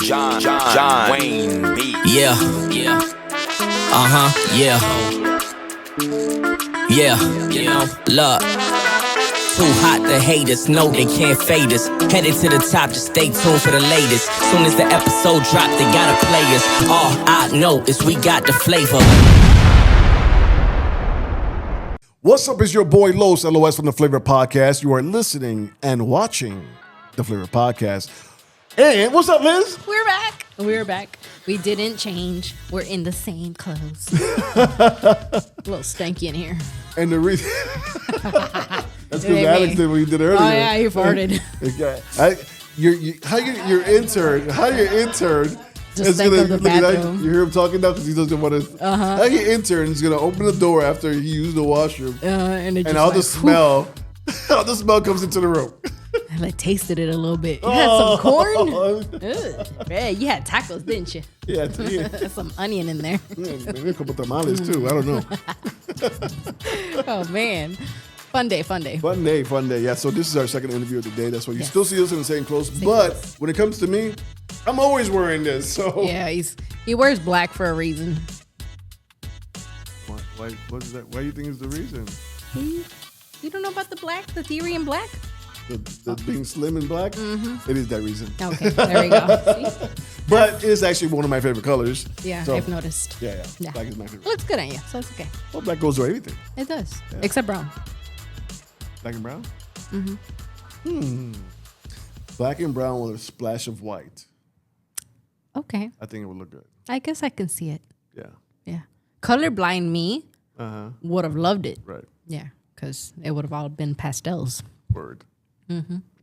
John Wayne B. Yeah. Yeah. Look. Too hot, the haters know they can't fade us. Headed to the top, just stay tuned for the latest. Soon as the episode drop, they gotta play us. All I know is we got the flavor. What's up? It's your boy Los, LOS from the Flavor Podcast. You are listening and watching the Flavor Podcast. And what's up, Liz? We're back. We didn't change. We're in the same clothes. A little stanky in here. And the reason that's because Alex did what he did earlier. Oh yeah, he farted. Your intern Just think of the bathroom. You hear him talking now because he doesn't want to. How your intern is gonna open the door after he used the washroom, and all the smell comes into the room. I tasted it a little bit. You had some corn. Man, you had tacos, didn't you? Yeah. Some onion in there. Maybe a couple tamales too. I don't know. Oh man. Fun day. Yeah, so this is our second interview of the day. That's why you still see us in the same clothes. But when it comes to me, I'm always wearing this. So yeah, he wears black for a reason. Why is that? Why do you think is the reason? You don't know about the theory in black? The being slim and black? Mm-hmm. It is that reason. Okay, there we go. See? But it's actually one of my favorite colors. Yeah, so, I've noticed. Yeah. Black is my favorite. Looks good on you, so it's okay. Well, black goes with everything. It does, Yeah. except brown. Black and brown? Black and brown with a splash of white. Okay. I think it would look good. I guess I can see it. Yeah. Colorblind me would have loved it. Right. Yeah, because it would have all been pastels. Word.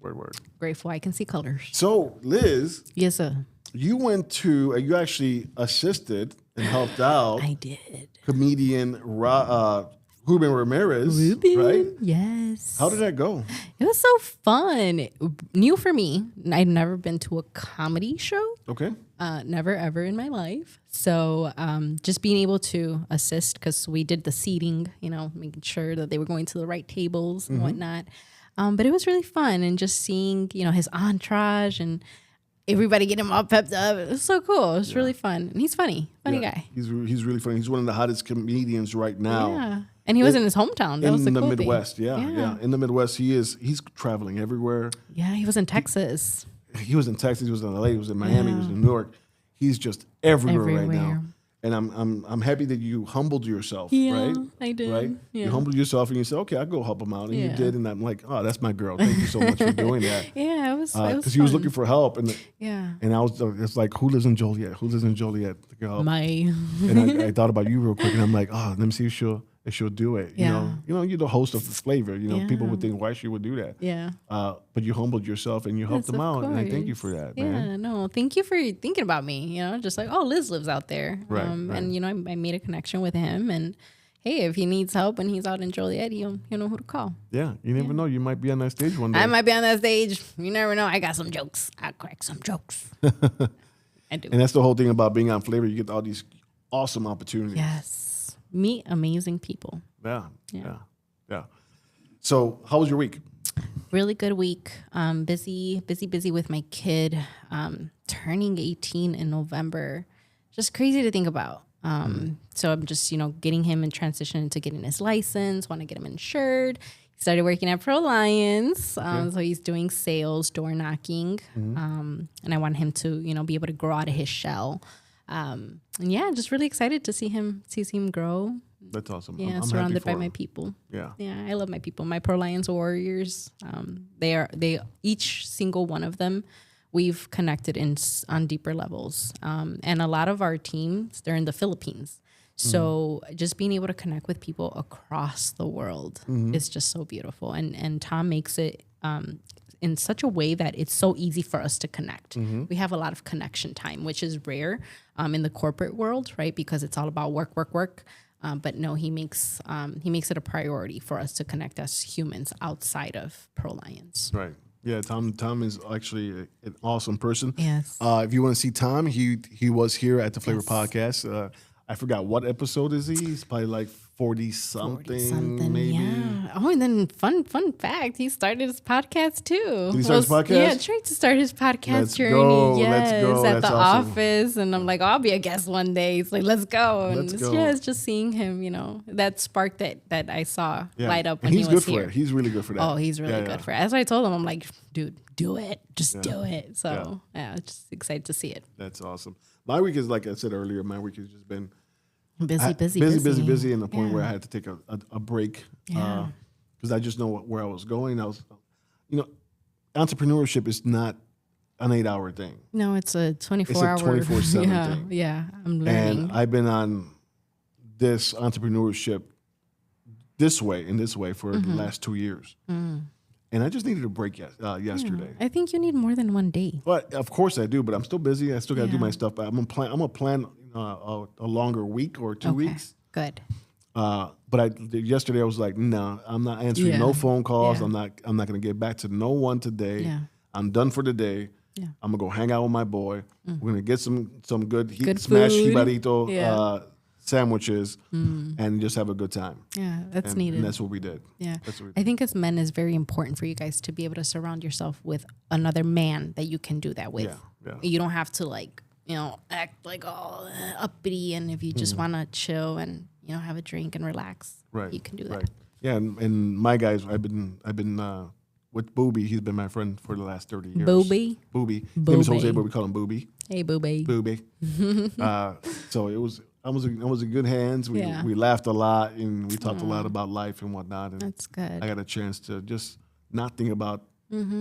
Word. Grateful I can see colors. So, Liz. Yes, sir. You actually assisted and helped out. I did. Comedian Ruben Ramirez, right? Yes. How did that go? It was so fun. New for me. I'd never been to a comedy show. Okay. Never, ever in my life. So just being able to assist, because we did the seating, making sure that they were going to the right tables and whatnot. But it was really fun. And just seeing, his entourage and everybody get him all pepped up. It was so cool. It was really fun. And he's funny guy. He's really funny. He's one of the hottest comedians right now. Yeah. And he was in his hometown. That was the cool thing. Midwest. Yeah. In the Midwest, he's traveling everywhere. Yeah, he was in Texas. He was in Texas. He was in LA. He was in Miami. He was in New York. He's just everywhere right now. And I'm happy that you humbled yourself, right? I did. Right? Yeah. You humbled yourself and you said, okay, I'll go help him out. And you did. And I'm like, oh, that's my girl. Thank you so much for doing that. Yeah, it was because he was looking for help. And and it's like, who lives in Joliet? Who lives in Joliet? My. And I thought about you real quick. And I'm like, oh, let me see if she'll do it. You're the host of the Flavor. People would think why she would do that. Yeah. But you humbled yourself and you helped them out. And I thank you for that, man. Yeah, no, thank you for thinking about me. Just like, oh, Liz lives out there. Right. And, I made a connection with him. And, hey, if he needs help and he's out in Joliet, he'll know who to call. Yeah, you never know. You might be on that stage one day. I might be on that stage. You never know. I got some jokes. I crack some jokes. I do. And that's the whole thing about being on Flavor. You get all these awesome opportunities. Yes. Meet amazing people. Yeah. So, how was your week? Really good week. Busy with my kid. Turning 18 in November. Just crazy to think about. So I'm just, getting him in transition into getting his license. Want to get him insured. He started working at Pro Lions. So he's doing sales, door knocking. And I want him to, be able to grow out of his shell. And just really excited to see him grow. That's awesome. Yeah, I'm surrounded by happy for my him. people. Yeah, I love my people. My Pro Lions warriors. They each single one of them, we've connected on deeper levels. And a lot of our teams, they're in the Philippines. So just being able to connect with people across the world is just so beautiful. And Tom makes it in such a way that it's so easy for us to connect. We have a lot of connection time, which is rare in the corporate world, right? Because it's all about work. But no, he makes it a priority for us to connect as humans outside of Pro Lions. Right. Yeah, Tom is actually an awesome person. Yes. If you want to see Tom, he was here at the Flavor Podcast. I forgot what episode is he? He's probably like 40-something, maybe. Yeah. Oh, and then fun fact, he started his podcast too. Did he start his podcast? Yeah, trying to start his podcast Let's journey. go, Yes, let's go. at That's the awesome. office, and I'm like, I'll be a guest one day. He's like, let's go. And Let's go. Yeah, it's just seeing him, that spark that I saw light up when And he's he was good here. for it. He's really good for that. Oh, he's really good for it. That's what I told him. I'm like, dude, do it. Just do it. So, just excited to see it. That's awesome. My week is, like I said earlier, my week has just been Busy, and the point where I had to take a break because I just know where I was going. Entrepreneurship is not an 8-hour thing. No, it's a 24-hour. It's a 24/7 thing. Yeah, I'm learning. And I've been on this entrepreneurship this way for the last 2 years. And I just needed a break yesterday. I think you need more than one day. But of course I do. But I'm still busy. I still got to do my stuff. But I'm gonna plan a longer week or 2 weeks. Good. But yesterday I was like, no, I'm not answering no phone calls. Yeah. I'm not gonna get back to no one today. Yeah. I'm done for the day. Yeah. I'm gonna go hang out with my boy. We're gonna get some good smash food. jibarito sandwiches and just have a good time. Yeah, that's And needed. that's what we did. Yeah. That's what we did. I think as men, it's very important for you guys to be able to surround yourself with another man that you can do that with. Yeah. You don't have to act like all uppity, and if you just want to chill and have a drink and relax, Right. you can do that. Right. Yeah, and my guys, I've been with Booby. He's been my friend for the last 30 years. Booby? Booby. His name is Jose, but we call him Booby. Hey, Booby. Booby. So I was in good hands. We laughed a lot and we talked a lot about life and whatnot. And That's good. I got a chance to just not think about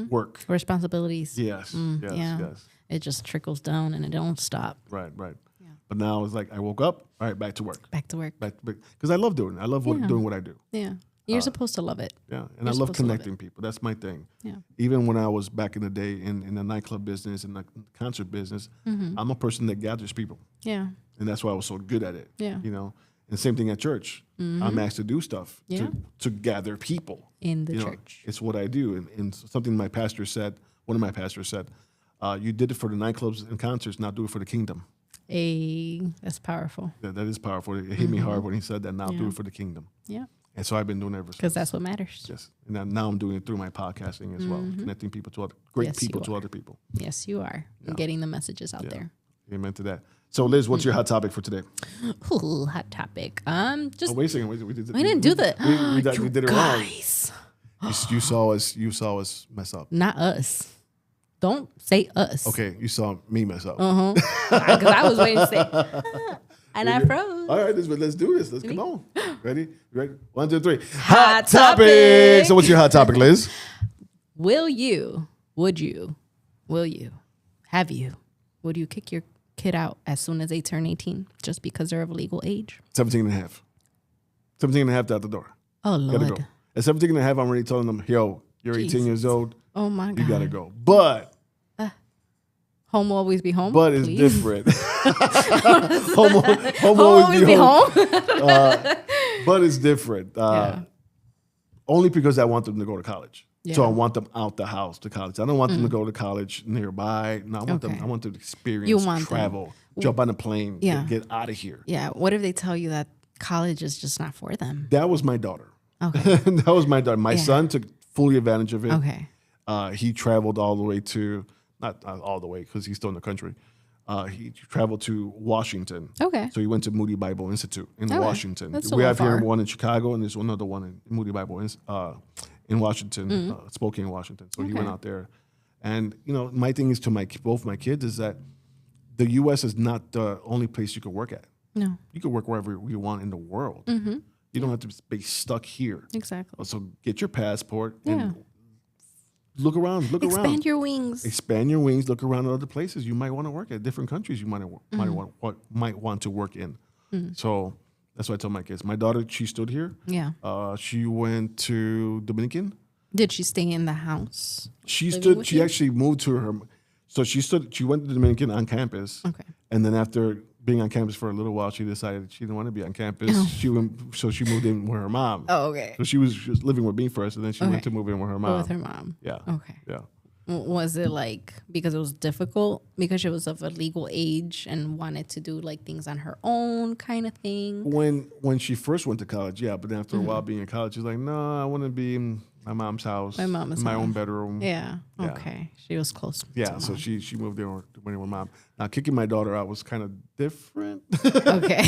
work. Responsibilities. Yes. Yes. It just trickles down and it don't stop. Right. Yeah. But now it's like I woke up. All right, back to work. Back to work. Because I love doing it. I love doing what I do. Yeah. You're supposed to love it. Yeah, and I love connecting people. That's my thing. Yeah. Even when I was back in the day in the nightclub business and the concert business, I'm a person that gathers people. Yeah. And that's why I was so good at it. Yeah. And same thing at church. I'm asked to do stuff to gather people In the church. It's what I do. And something one of my pastors said, you did it for the nightclubs and concerts, now do it for the kingdom. That's powerful. That is powerful. It hit me hard when he said that, now do it for the kingdom. Yeah. And so I've been doing it ever since. Because that's what matters. Yes. And now I'm doing it through my podcasting as well, connecting people to great people to other people. Yes, you are. You're getting the messages out there. Amen to that. So, Liz, what's your hot topic for today? Ooh, hot topic. Just Wait a second. We didn't do that. We did it wrong. Guys. You saw us mess up. Not us. Don't say us. Okay, you saw me mess up. Because I was waiting to say, and I froze. All right, let's do this. Let's come on. Ready? 1, 2, 3. Hot topic. So, what's your hot topic, Liz? Would you, would you kick your kid out as soon as they turn 18 just because they're of legal age? 17 and a half. 17 and a half out the door. Oh, Lord. Gotta go. At 17 and a half, I'm already telling them, yo, you're 18 years old. Oh, my God. You gotta go. But home will always be home. But it's please. different. home will always be home. But it's different. Only because I want them to go to college. Yeah. So I want them out the house to college. I don't want them to go to college nearby. No, I want them. I want them to experience, travel, jump on a plane, get out of here. Yeah. What if they tell you that college is just not for them? That was my daughter. Okay. That was my daughter. My son took fully advantage of it. Okay. He traveled all the way to, not all the way because he's still in the country. He traveled to Washington. Okay. So he went to Moody Bible Institute in Washington. That's we have here one in Chicago, and there's another one in Moody Bible in Washington, Spokane, Washington. So he went out there. And, my thing is to both my kids is that the U.S. is not the only place you could work at. No. You could work wherever you want in the world. Mm-hmm. You don't have to be stuck here. Exactly. So get your passport and look around. Expand your wings. Expand your wings. Look around at other places you might want to work at, different countries you might want to work in. Mm-hmm. So that's what I tell my kids. My daughter, she stood here. Yeah. She went to Dominican. Did she stay in the house? She actually moved to her. So she went to Dominican on campus. Okay. And then after being on campus for a little while, she decided she didn't want to be on campus. She moved in with her mom. Oh, okay. So she was living with me first, and then she went to move in with her mom. With her mom. Yeah. Okay. Yeah. Was it like because it was difficult because she was of a legal age and wanted to do like things on her own kind of thing? When she first went to college, yeah, but then after a while being in college, she's like, no, I want to be in my mom's house, My mom's in my house. own bedroom. Yeah. Okay. She was close. Yeah, to so mom. she moved in with mom. Now kicking my daughter out was kind of different. Okay.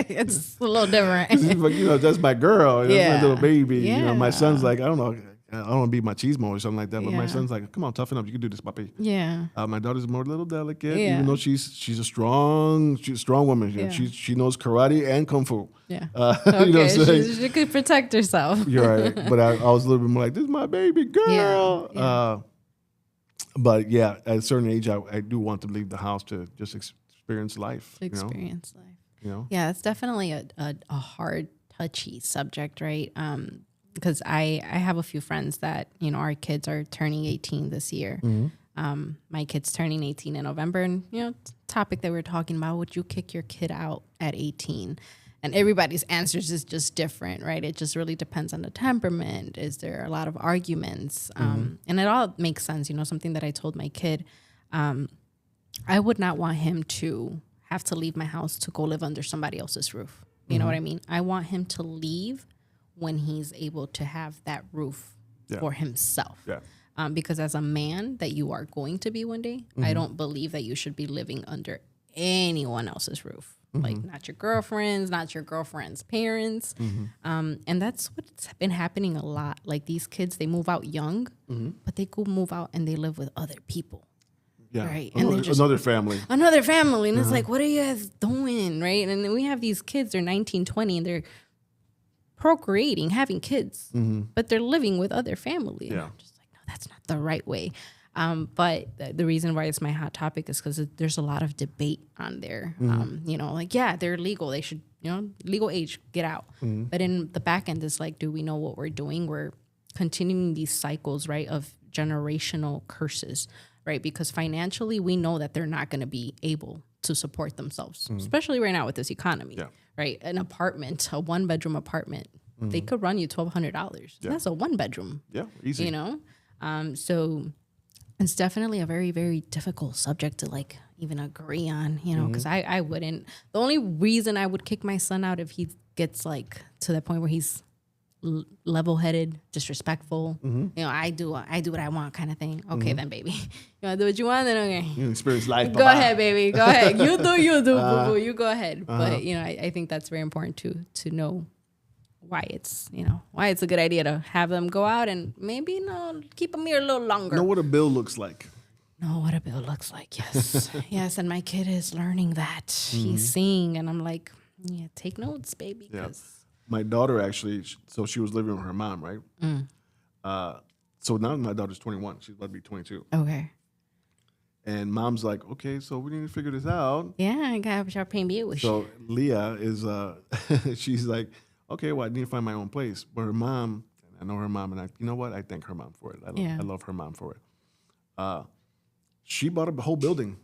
It's a little different. But that's my girl. That's Yeah. my little baby. My Yeah. son's like, I don't know. I don't want to be machismo or something like that. But my Yeah. son's like, come on, toughen up. You can do this, papi. Yeah. My daughter's more a little delicate, Yeah. even though she's a strong woman. Yeah. She knows karate and kung fu. Yeah. You know what I'm saying? She could protect herself. You're right. But I was a little bit more like, this is my baby girl. Yeah. But yeah, at a certain age, I do want to leave the house to just experience life. To experience life. You know? Yeah, it's definitely a hard, touchy subject, right? Because I have a few friends that, our kids are turning 18 this year. My kid's turning 18 in November. And, topic that we were talking about, would you kick your kid out at 18? And everybody's answers is just different, right? It just really depends on the temperament. Is there a lot of arguments? And it all makes sense. Something that I told my kid, I would not want him to have to leave my house to go live under somebody else's roof. You know what I mean? I want him to leave when he's able to have that roof for himself. Yeah. Because as a man that you are going to be one day, I don't believe that you should be living under anyone else's roof. Like not your girlfriends, not your girlfriend's parents. And that's what's been happening a lot. Like these kids, they move out young, but they go move out and they live with other people. Yeah. Right. And Another family. Another family. And it's like, what are you guys doing? Right. And then we have these kids, they're 19, 20, and they're procreating, having kids, but they're living with other family. And I'm just like, no, that's not the right way. But the reason why it's my hot topic is because there's a lot of debate on there. They're legal. They should, legal age, get out. But in the back end, it's like, do we know what we're doing? We're continuing these cycles, right, of generational curses, right? Because financially, we know that they're not going to be able to support themselves, especially right now with this economy, right? An apartment, a 1-bedroom apartment, they could run you $1,200. That's a 1-bedroom. Yeah, easy. So it's definitely a very, very difficult subject to like even agree on, because I wouldn't. The only reason I would kick my son out if he gets like to the point where he's level-headed, disrespectful. I do what I want kind of thing. Okay, then baby, you want to do what you want? Then okay, You experience life. go ahead, baby, go ahead. You do, boo-boo. You go ahead. But I think that's very important to know why it's a good idea to have them go out and maybe keep them here a little longer. Know what a bill looks like. Know what a bill looks like. Yes, yes. And my kid is learning that. He's seeing, and I'm like, yeah, take notes, baby. Yeah. My daughter actually, so she was living with her mom, right? So now my daughter's 21. She's about to be 22. Okay. And mom's like, okay, so we need to figure this out. Yeah, I got to pay me. So Leah is, she's like, okay, well, I need to find my own place. But her mom, I know her mom, and you know what? I thank her mom for it. I love her mom for it. She bought a whole building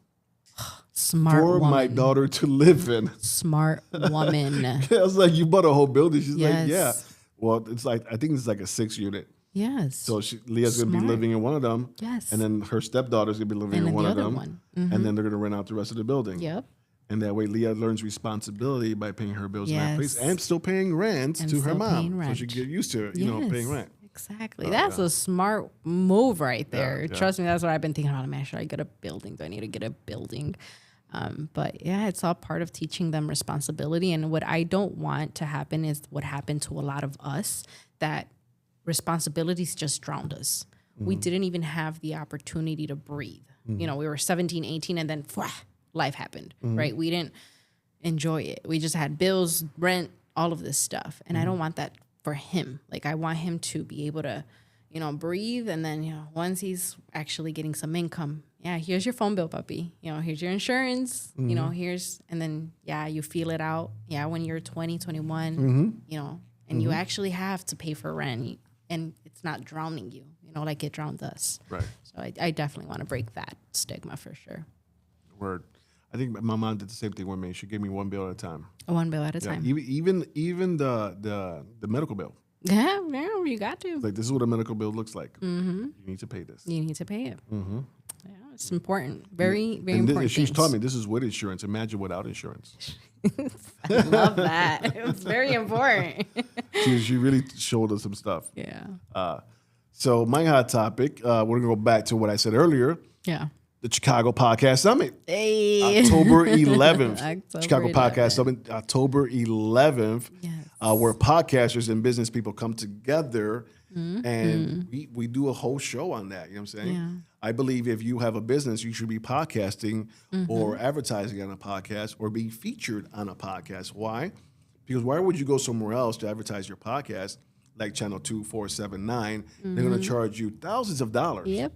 Smart for woman. my daughter to live in. Smart woman. I was like, you bought a whole building? She's Yes. like, yeah. Well, it's like, I think it's like a 6-unit. Yes. So Leah's going to be Smart. living in one of them. Yes. And then her stepdaughter's going to be living And in then one the of other them. one. And then they're going to rent out the rest of the building. Yep. And that way Leah learns responsibility by paying her bills in that Yes. place and still paying rent And to her still mom. paying So rent. she get used to, paying rent. Exactly. That's a smart move right there. Yeah. Trust me, that's what I've been thinking about. Man, should I get a building? Do I need to get a building? But yeah, it's all part of teaching them responsibility. And what I don't want to happen is what happened to a lot of us, that responsibilities just drowned us. We didn't even have the opportunity to breathe. We were 17, 18, and then life happened, right? We didn't enjoy it. We just had bills, rent, all of this stuff. And I don't want that for him. Like, I want him to be able to, breathe. And then, once he's actually getting some income, here's your phone bill, puppy. Here's your insurance, and then, you feel it out. When you're 20, 21, and you actually have to pay for rent and it's not drowning you, like it drowned us. Right. So I definitely want to break that stigma for sure. Word. I think my mom did the same thing with me. She gave me one bill at a time. One bill at a time. Even the medical bill. Yeah, you got to. Like, this is what a medical bill looks like. You need to pay this. You need to pay it. Yeah, it's important. Very, very important. She's taught me this is with insurance. Imagine without insurance. I love that. It's very important. She really showed us some stuff. Yeah. So my hot topic, we're going to go back to what I said earlier. Yeah. The Chicago Podcast Summit. Hey. October 11th. October Chicago 11th. Podcast Summit, October 11th. Yes. Where podcasters and business people come together and we do a whole show on that. You know what I'm saying? Yeah. I believe if you have a business, you should be podcasting or advertising on a podcast or being featured on a podcast. Why? Because why would you go somewhere else to advertise your podcast, like Channel 2479? They're going to charge you thousands of dollars. Yep.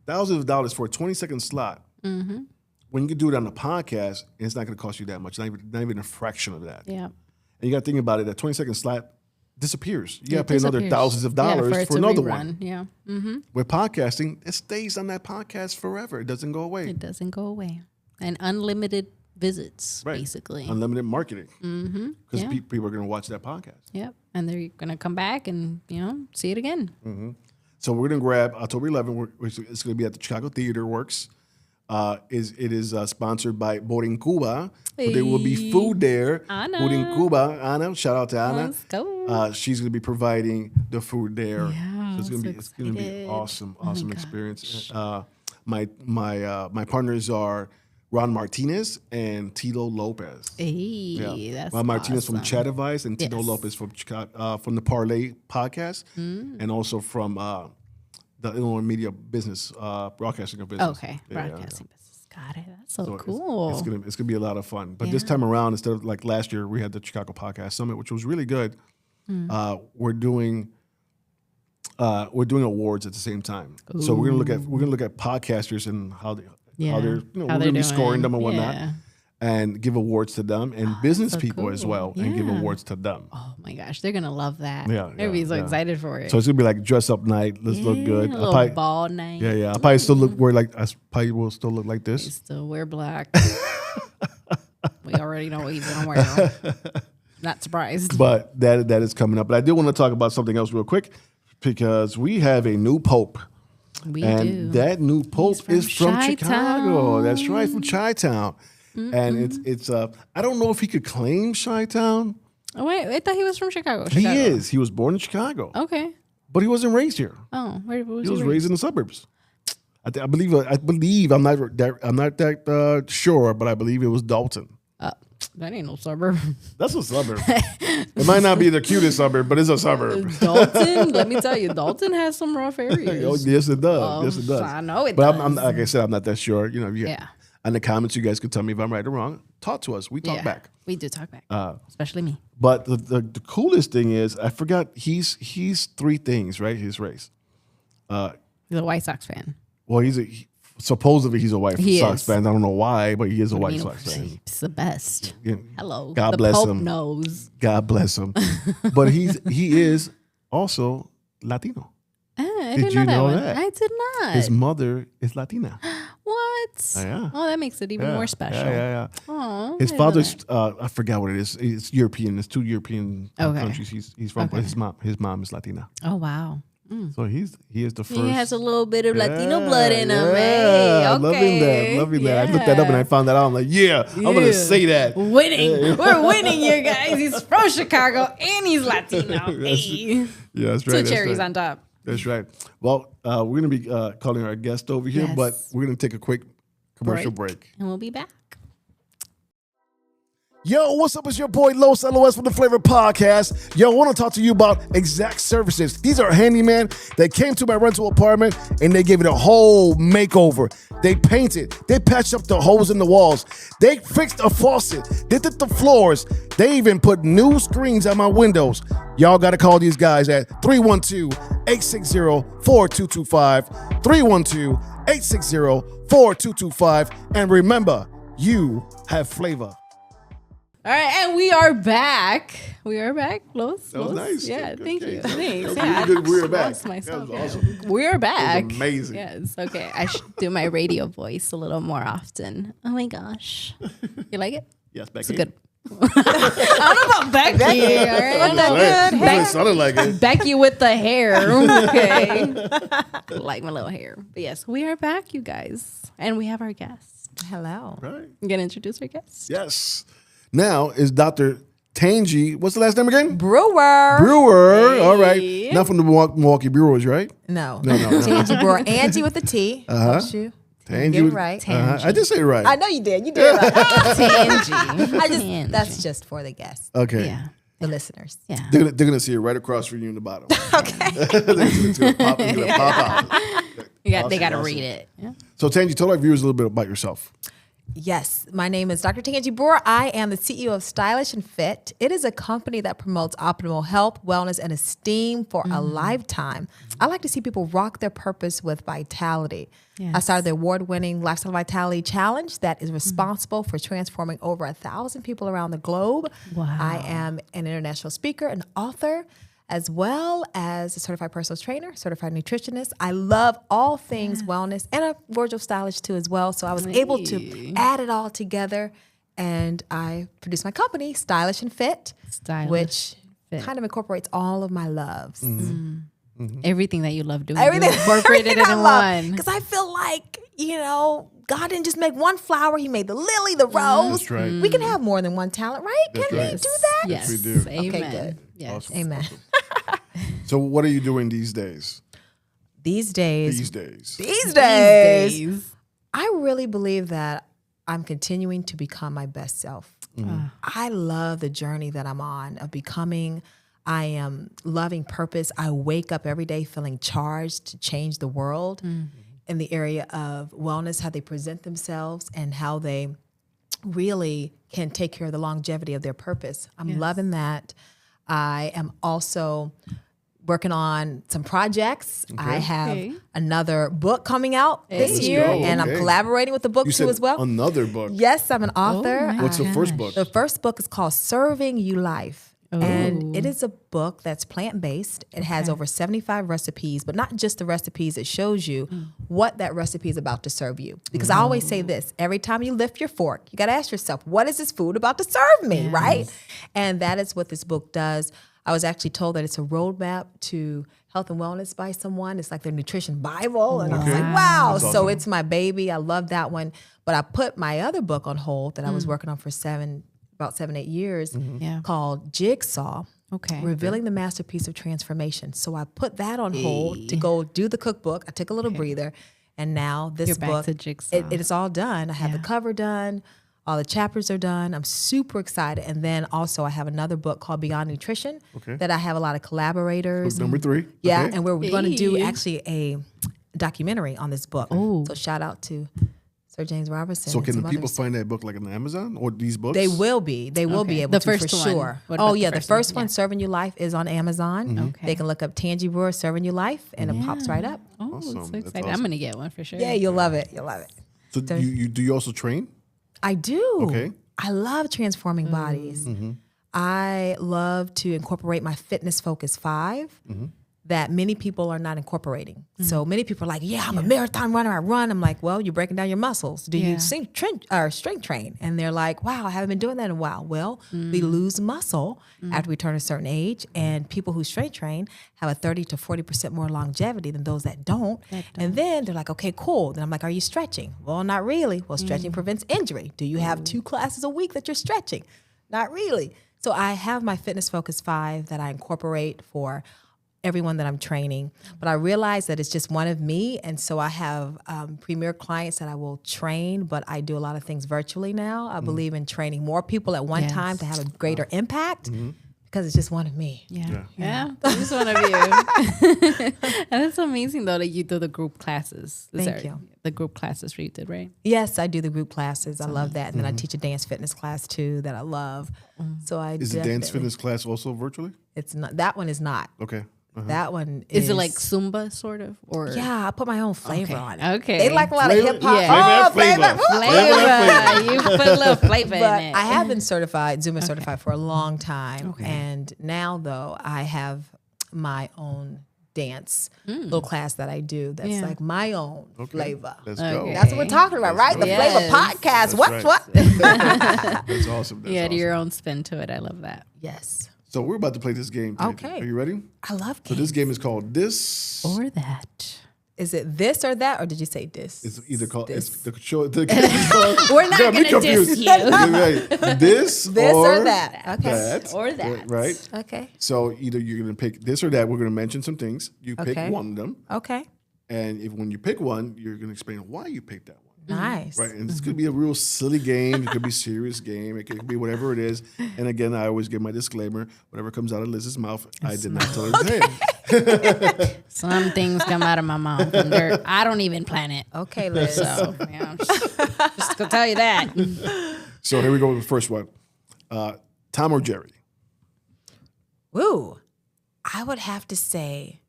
Thousands of dollars for a 20-second slot. When you can do it on a podcast, and it's not going to cost you that much, not even a fraction of that. Yeah. And you got to think about it, that 20-second slot disappears. You got to pay another thousands of dollars it for to another rerun. one. Yeah. With podcasting, it stays on that podcast forever. It doesn't go away. It doesn't go away. And unlimited visits, basically. Unlimited marketing. Because Yeah. people are going to watch that podcast. Yep. And they're going to come back and, see it again. So we're going to grab October 11th. It's going to be at the Chicago Theater Works. It is sponsored by Borin Cuba. So there will be food there. Anna. Borin Cuba. Anna, shout out to Anna. Let's go. She's going to be providing the food there. Yeah, So it's going to be excited. awesome experience. My partners are Ron Martinez and Tito Lopez. Hey, that's Ron Martinez awesome. from Chattervice and Tito Yes. Lopez from Chicago, from the Parlay podcast, and also from the Illinois Media Business Broadcasting of Business. Okay, Yeah, broadcasting business. Got it. That's so, So cool. It's gonna be a lot of fun. But this time around, instead of like last year, we had the Chicago Podcast Summit, which was really good. We're doing awards at the same time. So we're gonna look at podcasters and how they're we're gonna be scoring them and whatnot. Yeah. And give awards to them and business so people as cool. well, and give Yeah. awards to them. Oh my gosh, they're gonna love that. Yeah, they'll be so yeah. excited for it. So it's gonna be like dress up night. Let's look good. A I'll little probably- ball night. Yeah. I probably still I probably will still look like You this. still wear black. We already know what he's gonna wear. Not surprised. But that is coming up. But I did want to talk about something else real quick because we have a new pope. We And do. that new pope from is from Chi-town. Chicago. That's right, from Chi-town. And it's I don't know if he could claim Chi-town. Oh wait, I thought he was from Chicago. He is. He was born in Chicago, Okay. but he wasn't raised here. Oh, where was He was raised in the suburbs. I believe I'm not that sure, but I believe it was Dalton. That ain't no suburb. That's a suburb. It might not be the cutest suburb, but it's a suburb. Dalton, let me tell you, Dalton has some rough areas. Oh, yes, it does. Yes, it does. I know it But does. I'm like I said, I'm not that sure. You know, Yeah. In the comments, you guys can tell me if I'm right or wrong. Talk to us. We talk back. We do talk back, especially me. But the coolest thing is, I forgot he's three things, right? His race. He's a White Sox fan. Well, supposedly he's a White He Sox is. fan. I don't know why, but he is a I White mean, Sox fan. It's the best. Yeah. Hello. God the bless Pope him. knows. God bless him. But he is also Latino. I Did didn't you know one. that? I did not. His mother is Latina. What? Yeah. Oh, that makes it even more special. Yeah. Oh, His father's I forgot what it is. It's European. It's two European Okay. countries he's from, but his mom is Latina. Oh wow. So he is the first. He has a little bit of Latino blood in him. Yeah, Hey, I'm loving that. I looked that up and I found that out. I'm like, I'm gonna say that. Winning. We're winning here, guys. He's from Chicago and he's Latino. Hey. Yeah, that's right. Two that's cherries right. on top. That's right. Well, we're gonna be calling our guest over here, Yes. but we're gonna take a quick commercial break. And we'll be back. Yo, what's up? It's your boy Los LOS from the Flavor Podcast. Yo, I want to talk to you about Exact Services. These are handyman. They came to my rental apartment and they gave it a whole makeover. They painted. They patched up the holes in the walls. They fixed a faucet. They did the floors. They even put new screens on my windows. Y'all got to call these guys at 312-860-4225. 312-860-4225. And remember, you have flavor. All right, and we are back. We are back, Los. That was nice. Yeah, Good thank case. you. That was Thanks. really Yeah, good. We are I back. lost myself. That was Yeah. awesome. We're back. amazing. Yes. Okay. I should do my radio voice a little more often. Oh my gosh. You like it? Yes, Becky. It's good. I don't know about Becky. All right? It sounded like it. Becky with the hair. Okay. Like my little hair. But yes, we are back, you guys. And we have our guest. Hello. Right. You gonna introduce our guest? Yes. Now is Dr. Tanjie. What's the last name again? Brewer. Brewer. All right. Not from the Milwaukee Brewers, right? No. No. Tanjie Brewer. Angie with the T. Don't you? Tanjie. Get it right. I did say it right. I know you did. You did right. Tanjie. That's just for the guests, Okay. Yeah. the listeners. Yeah. They're gonna see it right across from you in the bottom. Okay. It's gonna pop out. They got to read it. Yeah. So Tanjie, tell our viewers a little bit about yourself. Yes, my name is Dr. Tanjie Brewer. I am the CEO of Stylish and Fit. It is a company that promotes optimal health, wellness, and esteem for a lifetime. I like to see people rock their purpose with vitality. Yes. I started the award-winning Lifestyle Vitality Challenge that is responsible for transforming over 1,000 people around the globe. Wow. I am an international speaker, an author, as well as a certified personal trainer, certified nutritionist. I love all things wellness and a wardrobe stylist too as well. So I was able to add it all together, and I produced my company, Stylish and Fit, which kind of incorporates all of my loves. Everything that you love doing. Everything, you incorporated it in one. Because I feel like, God didn't just make one flower. He made the lily, the rose. That's right. We can have more than one talent, right? That's Can we right. do that? Yes. we do. Amen. Okay, good. Yes. Awesome. Amen. So what are you doing these days? These days, These days. I really believe that I'm continuing to become my best self. I love the journey that I'm on of becoming. I am loving purpose. I wake up every day feeling charged to change the world in the area of wellness, how they present themselves and how they really can take care of the longevity of their purpose. I'm loving that. I am also working on some projects. I have another book coming out this year, and I'm collaborating with the book You too said as well. another book. Yes, I'm an author. What's the first book? The first book is called Serving You Life. And it is a book that's plant-based. It has over 75 recipes, but not just the recipes. It shows you what that recipe is about to serve you. Because I always say this, every time you lift your fork, you got to ask yourself, what is this food about to serve me, right? And that is what this book does. I was actually told that it's a roadmap to health and wellness by someone. It's like their nutrition Bible. And I was like, wow. That's So awesome. it's my baby. I love that one. But I put my other book on hold that I was working on for about 7-8 years called Jigsaw. Okay. Revealing the Masterpiece of Transformation. So I put that on hold to go do the cookbook. I took a little breather. And now this You're back book, to Jigsaw. it is all done. I have the cover done. All the chapters are done. I'm super excited. And then also I have another book called Beyond Nutrition that I have a lot of collaborators. Book number 3. Yeah, Okay. and we're going to do actually a documentary on this book. So shout out to Sir James Robertson. So and can some the people others. find that book like on Amazon or these books? They will be. They will be able The to first for one. sure. What about Oh the yeah, the first one? first one, Serving You Life, is on Amazon. Okay. They can look up Tanjie Brewer, Serving You Life, and it pops right up. Oh, Awesome. so That's excited. awesome. I'm going to get one for sure. Yeah, you'll love it. You'll love it. So do you also train? I do. Okay. I love transforming bodies. I love to incorporate my Fitness Focus 5 that many people are not incorporating. So many people are like, yeah, I'm a marathon runner. I run. I'm like, well, you're breaking down your muscles. Do you strength train? And they're like, wow, I haven't been doing that in a while. Well, we lose muscle after we turn a certain age. And people who strength train have a 30 to 40% more longevity than those that don't. And then they're like, okay, cool. Then I'm like, are you stretching? Well, not really. Well, stretching prevents injury. Do you have 2 classes a week that you're stretching? Not really. So I have my Fitness Focus 5 that I incorporate for everyone that I'm training. But I realize that it's just one of me. And so I have premier clients that I will train, but I do a lot of things virtually now. I believe in training more people at one time to have a greater impact because it's just one of me. Yeah. Just one of you. And it's amazing though that you do the group classes. Thank you. The group classes where you did, right? Yes, I do the group classes. I love that. And then I teach a dance fitness class too that I love. So I Is the dance fitness class also virtually? It's not, that one is not. Okay. That one Is it like Zumba sort of? Or Yeah, I put my own flavor on it. Okay. They like a lot of Flavor? hip hop. Yeah. Oh, Flavor. Flavor. You put a little flavor But in it. I have been certified, Zumba certified for a long time. And now though I have my own dance little class that I do. That's like my own flavor. Let's go. That's what we're talking about, right? The flavor podcast. That's What? That's awesome. That's Add awesome. your own spin to it. I love that. Yes. So we're about to play this game. Tanjie. Okay. Are you ready? I love So games. this game is called This. Or that. Is it this or that, or did you say this? It's either called This. it's the show. The game is called, We're not got me going to diss confused. you. Right. This or that. Okay. That. Or that. Right. Okay. So either you're gonna pick this or that. We're gonna mention some things. You pick Okay. one of them, Okay. and when you pick one, you're gonna explain why you picked that one. Nice. Right, and this could be a real silly game. It could be a serious game. It could be whatever it is. And again, I always give my disclaimer: whatever comes out of Liz's mouth, I did not tell her to say it. Some things come out of my mouth and I don't even plan it. Okay, Liz. So, yeah, just gonna tell you that. So here we go with the first one: Tom or Jerry? Woo. I would have to say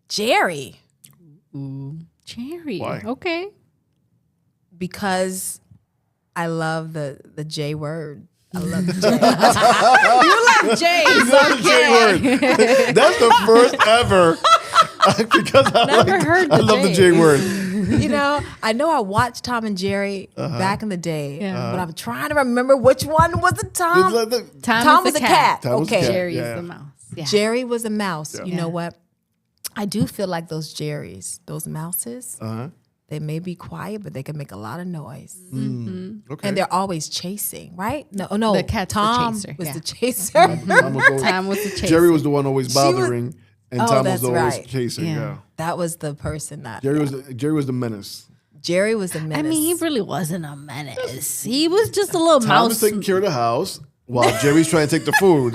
Jerry, Jerry. Why? Okay. because I love the J word. I love the J. Jay. Word. That's the first ever. Because I love the J word. You know, I know I watched Tom and Jerry back in the day, but I'm trying to remember which one was the Tom. Tom was a cat. Tom was a Okay. cat. Jerry's Yeah. the mouse. Yeah. Jerry was a mouse. You Yeah. know what? I do feel like those Jerrys, those mouses, they may be quiet, but they can make a lot of noise. Okay. And they're always chasing, right? No. The cat's the Tom chaser, was yeah. the chaser. Time was the chase. Jerry was the one always was- bothering, and Oh, Tom was that's always right. chasing. Yeah. Yeah. That was the person that Jerry was the menace. Jerry was the menace. I mean, he really wasn't a menace. He was just a little Tom mouse. is taking care of the house while Jerry's trying to take the food.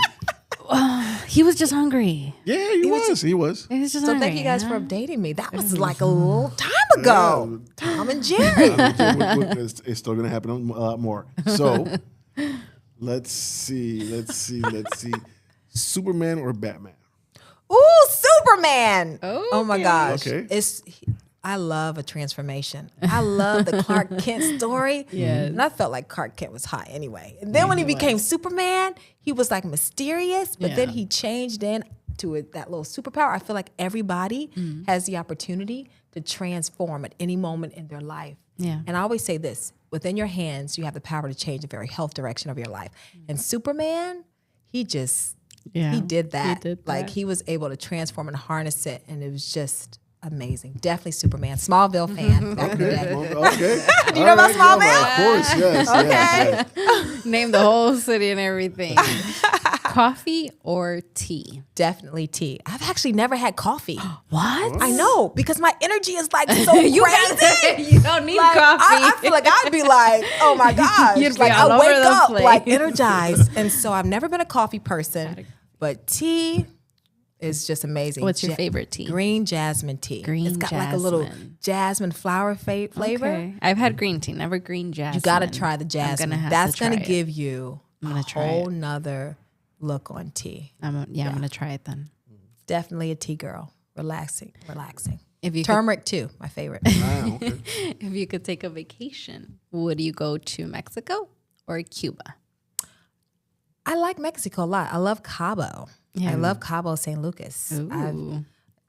He was just hungry. Yeah, he was. He was. He was just So hungry. thank you guys for updating me. That was like a little time ago. Tom and Jerry. It's still going to happen a lot more. So let's see. Superman or Batman? Ooh, Superman. Oh my Okay. gosh. Okay. I love a transformation. I love the Clark Kent story. Yes. And I felt like Clark Kent was hot anyway. And then when he became Superman, he was like mysterious, but then Yeah. he changed into that little superpower. I feel like everybody has the opportunity to transform at any moment in their life. Yeah. And I always say this, within your hands, you have the power to change the very health direction of your life. And Superman, he did that. Like he was able to transform and harness it, and it was just amazing. Definitely Superman. Smallville fan back in the day. Okay. Do you know about Smallville? Of course, yes. Okay. Yes. Name the whole city and everything. Coffee or tea? Definitely tea. I've actually never had coffee. What? I know, because my energy is like so crazy. You don't need Like, coffee. I feel like I'd be like, oh my gosh. You'd be like all I over wake the up place. like energized. And so I've never been a coffee person, but tea is just amazing. What's your favorite tea? Green jasmine tea. Green It's got like a little jasmine. jasmine flower flavor. Okay. I've had green tea, never green jasmine. You got to try the jasmine. That's going to give you I'm a gonna try whole it. nother look on tea. I'm going to try it then. Definitely a tea girl. Relaxing. If you Turmeric too, my favorite. if you could take a vacation, would you go to Mexico or Cuba? I like Mexico a lot. I love Cabo. Yeah. I love Cabo San Lucas. I Ooh.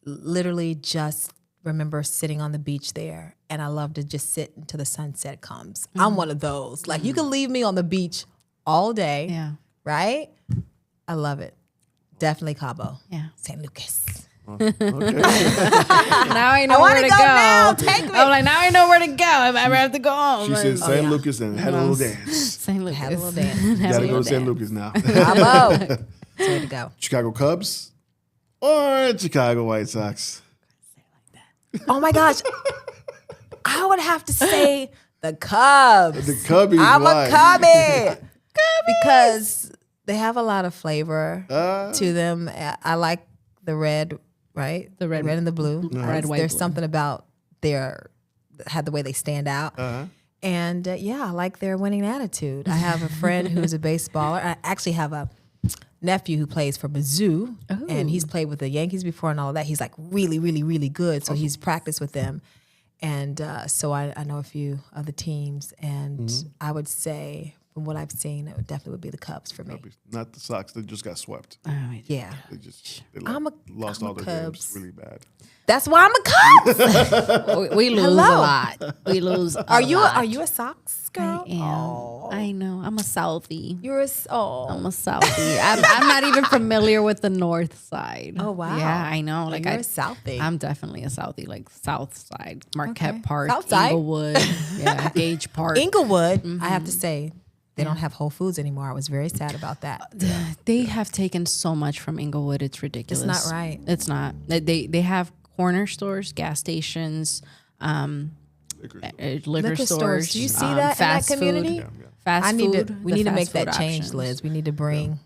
literally just remember sitting on the beach there, and I love to just sit until the sunset comes. I'm one of those. Like you can leave me on the beach all day, Yeah. right? I love it. Definitely Cabo. Yeah. San Lucas. Now I know I where wanna to go go. now. Take me. I'm like, now I know where to go if I ever have to go home. She said San Lucas and had a little dance. St. Lucas. Have a little dance. You gotta go to San Lucas now. Cabo. It's way to go. Chicago Cubs or Chicago White Sox? Oh my gosh. I would have to say the Cubs. The Cubbies. I'm why? a Cubby. Because they have a lot of flavor Uh. to them. I like the red, right? The red. and the blue. Red, white, There's blue. something about the way they stand out. And yeah, I like their winning attitude. I have a friend who's a baseballer. I actually have a nephew who plays for Mizzou, and he's played with the Yankees before and all of that. He's like really, really, really good. So he's practiced with them. And so I know a few of the teams. And I would say from what I've seen, it definitely would be the Cubs for me. Not the Sox. They just got swept. Yeah. They lost I'm all a their Cubs. games really bad. That's why I'm a Cubs. We lose a lot. We lose. Are you a Sox girl? I am. I know. I'm a Southie. You're a I'm a Southie. I'm not even familiar with the North Side. Oh, wow. Yeah, I know. Like you're a Southie. I'm definitely a Southie, like South Side, Marquette Okay. Park, South Side? Inglewood, yeah, Gage Park. Inglewood, I have to say, they don't have Whole Foods anymore. I was very sad about that. They have taken so much from Inglewood. It's ridiculous. It's not right. It's not. They have corner stores, gas stations, liquor stores. Do you see that in that fast community? Food, fast food. We need to make that change, Liz. We need to bring.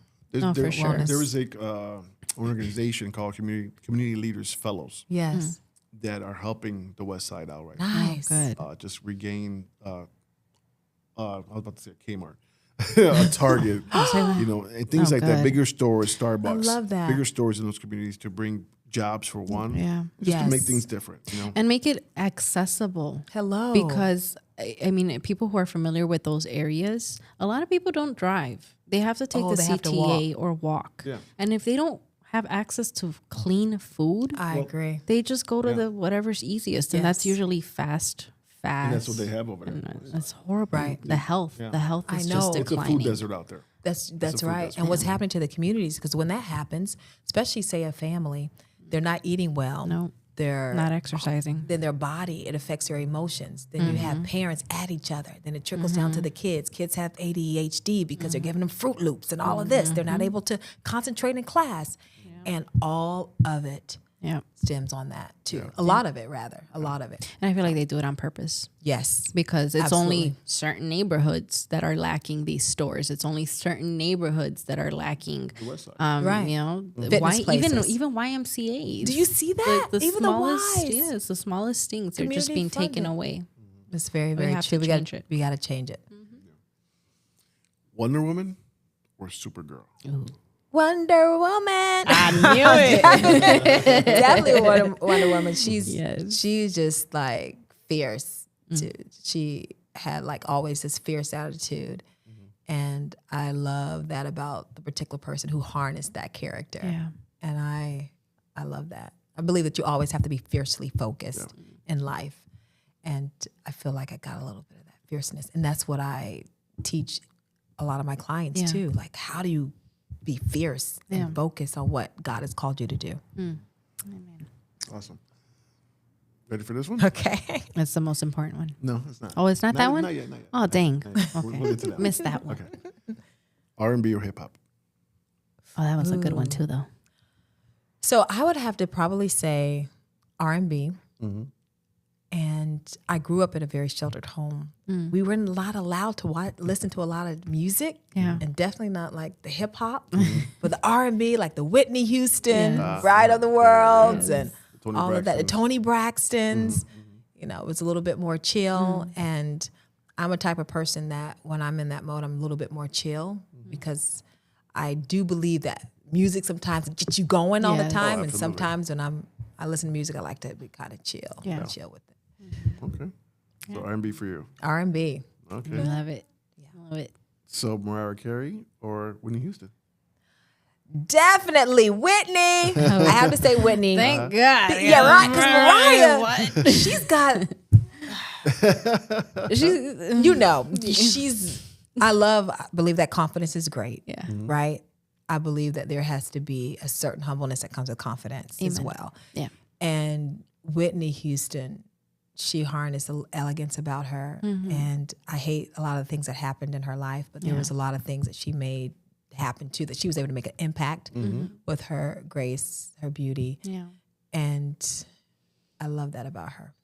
For sure. There is a organization called Community Leaders Fellows Yes. that are helping the West Side out right Nice. Good. now. Just regain. I was about to say Kmart, a Target, and things like that. good. Bigger stores, Starbucks. I love that. Bigger stores in those communities to bring jobs for one. Yeah. Just to make Yes. things different. And make it accessible. Hello. Because, I mean, people who are familiar with those areas, a lot of people don't drive. They have to take the they have to CTA or walk. Yeah. And if they don't have access to clean food, I agree. they just go to the whatever's easiest. And that's Yes. usually fast. And that's what they have over there. That's horrible. Right. The health Yeah. is I just know. It's a It's a declining. food desert out there. That's food right. desert. And what's happening to the communities? Because when that happens, especially say a family, they're not eating well. No. They're Not exercising. then their body, it affects their emotions. Then you have parents at each other. Then it trickles down to the kids. Kids have ADHD because they're giving them Fruit Loops and all of this. They're not able to concentrate in class. And all of it Yeah. stems on that too. A lot of it, rather. A lot of it. And I feel like they do it on purpose. Yes. Because it's Absolutely. only certain neighborhoods that are lacking these stores. It's only certain neighborhoods that are lacking, West Side. Right. you know, Fitness places. even YMCA's. Do you see that? Even the smallest, Ys. yeah, it's the smallest things. They're just Community being taken funded. away. It's very, very have true. to change it. We got to change it. Wonder Woman or Supergirl? Wonder Woman. I knew it. Definitely Wonder Woman. Yes. She's just like fierce. She had like always this fierce attitude. And I love that about the particular person who harnessed that character. Yeah. And I love that. I believe that you always have to be fiercely focused in life. And I feel like I got a little bit of that fierceness. And that's what I teach a lot of my clients too. Like, how do you be fierce and focus on what God has called you to do? Awesome. Ready for this one? Okay. That's the most important one. No, it's not. Oh, it's not that one? Not yet. Not yet. Oh, dang. Not yet. Okay. We'll get to that. Missed that one. Okay. R&B or hip hop? Oh, that was a good one too, though. So I would have to probably say R&B. And I grew up in a very sheltered home. We were not allowed to listen to a lot of music, and definitely not like the hip hop, but the R&B, like the Whitney Houston, Ride of the Worlds, and Toni all of that. The Braxtons. Toni Braxtons. You know, it was a little bit more chill. And I'm a type of person that when I'm in that mode, I'm a little bit more chill because I do believe that music sometimes gets you going all the Yes. time, Oh, and absolutely. sometimes when I listen to music, I like to be kind of chill, chill with it. Okay. So R&B for you. R&B. Okay. Love it. Love it. So Mariah Carey or Whitney Houston? Definitely Whitney. I have to say Whitney. Thank God. Yeah, right. Because Mariah, she's got, I believe that confidence is great. Yeah. Right. I believe that there has to be a certain humbleness that comes with confidence as well. Yeah. And Whitney Houston, she harnessed the elegance about her. And I hate a lot of the things that happened in her life, but there was a lot of things that she made happen too, that she was able to make an impact with her grace, her beauty. Yeah. And I love that about her.